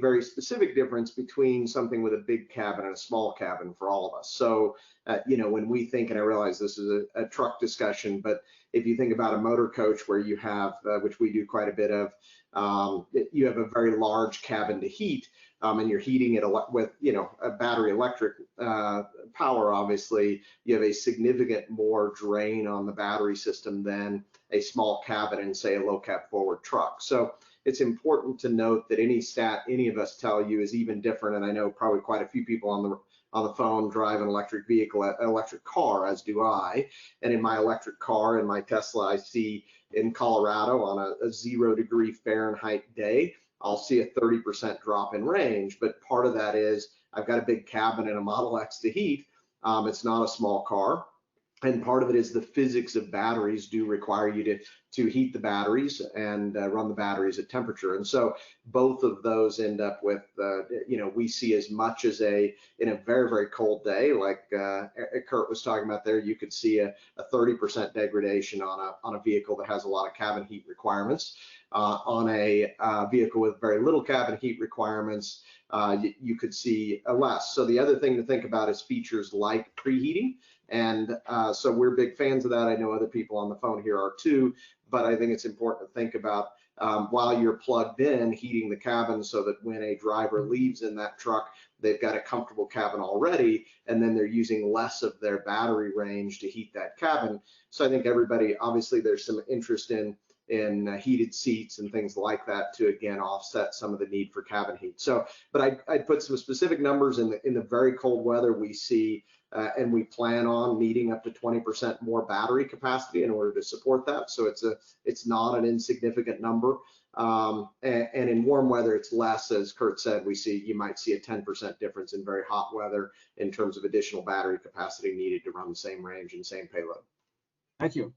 very specific difference between something with a big cabin and a small cabin for all of us. So, when we think, and I realize this is a truck discussion, but if you think about a motor coach where you have, which we do quite a bit of, you have a very large cabin to heat, and you're heating it with, a battery electric power, obviously, you have a significant more drain on the battery system than a small cabin in, say, a low cab forward truck. So it's important to note that any stat any of us tell you is even different. And I know probably quite a few people on the phone drive an electric vehicle, electric car, as do I. And in my electric car, in my Tesla, I see in Colorado on a 0 degree Fahrenheit day, I'll see a 30% drop in range. But part of that is I've got a big cabin and a Model X to heat. It's not a small car. And part of it is the physics of batteries do require you to heat the batteries and run the batteries at temperature. And so both of those end up with, we see as much as in a very, very cold day, like Kurt was talking about there, you could see a 30% degradation on a vehicle that has a lot of cabin heat requirements. On a vehicle with very little cabin heat requirements, you could see less. So the other thing to think about is features like preheating. And so we're big fans of that. I know other people on the phone here are too, but I think it's important to think about while you're plugged in, heating the cabin so that when a driver leaves in that truck, they've got a comfortable cabin already, and then they're using less of their battery range to heat that cabin. So I think everybody, obviously there's some interest in heated seats and things like that to again offset some of the need for cabin heat. So, but I'd put some specific numbers in the very cold weather we see, and we plan on needing up to 20% more battery capacity in order to support that. So it's not an insignificant number. And in warm weather, it's less, as Kurt said. You might see a 10% difference in very hot weather in terms of additional battery capacity needed to run the same range and same payload. Thank you.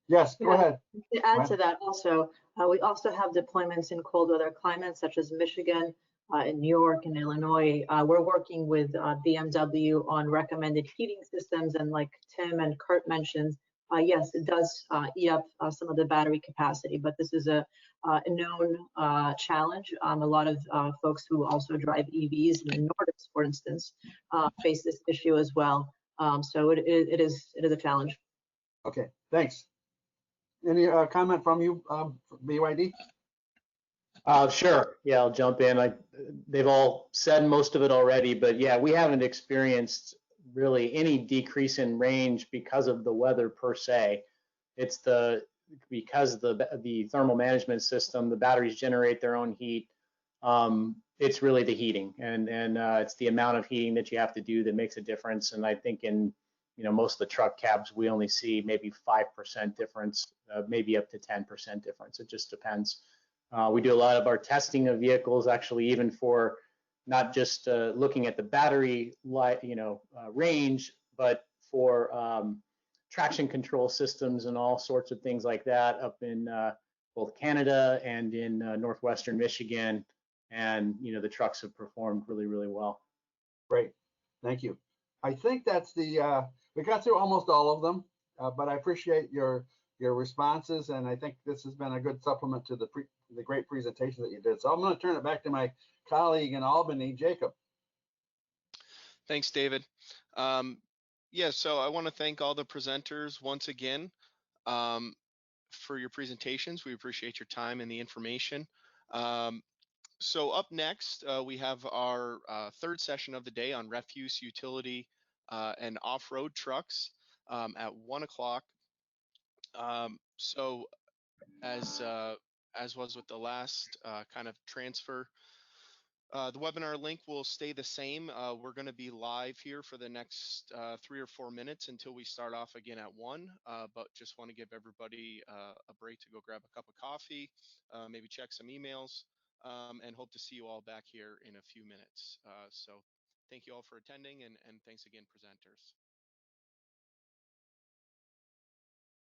Yes, go ahead. To add to that also, we also have deployments in cold weather climates such as Michigan, in New York and Illinois. We're working with BMW on recommended heating systems, and like Tim and Kurt mentioned, yes, it does eat up some of the battery capacity, but this is a known challenge. A lot of folks who also drive EVs in the Nordics, for instance, face this issue as well. So it is a challenge. Okay, thanks. Any comment from you, BYD? Sure. Yeah, I'll jump in. They've all said most of it already, but yeah, we haven't experienced really any decrease in range because of the weather per se. It's because the thermal management system, the batteries generate their own heat. It's really the heating, and it's the amount of heating that you have to do that makes a difference. And I think in most of the truck cabs, we only see maybe 5% difference, maybe up to 10% difference. It just depends. We do a lot of our testing of vehicles, actually, even for not just looking at the battery range, but for traction control systems and all sorts of things like that up in both Canada and in northwestern Michigan. And the trucks have performed really, really well. Great, thank you. I think that's we we got through almost all of them, but I appreciate your responses, and I think this has been a good supplement to the great presentation that you did. So I'm going to turn it back to my colleague in Albany, Jacob. Thanks, David. Yeah, so I want to thank all the presenters once again for your presentations. We appreciate your time and the information. So up next, we have our third session of the day on refuse, utility, and off-road trucks at 1 o'clock. So as was with the last kind of transfer, the webinar link will stay the same. We're going to be live here for the next 3 or 4 minutes until we start off again at 1, but just want to give everybody a break to go grab a cup of coffee, maybe check some emails, and hope to see you all back here in a few minutes. So thank you all for attending, and thanks again, presenters.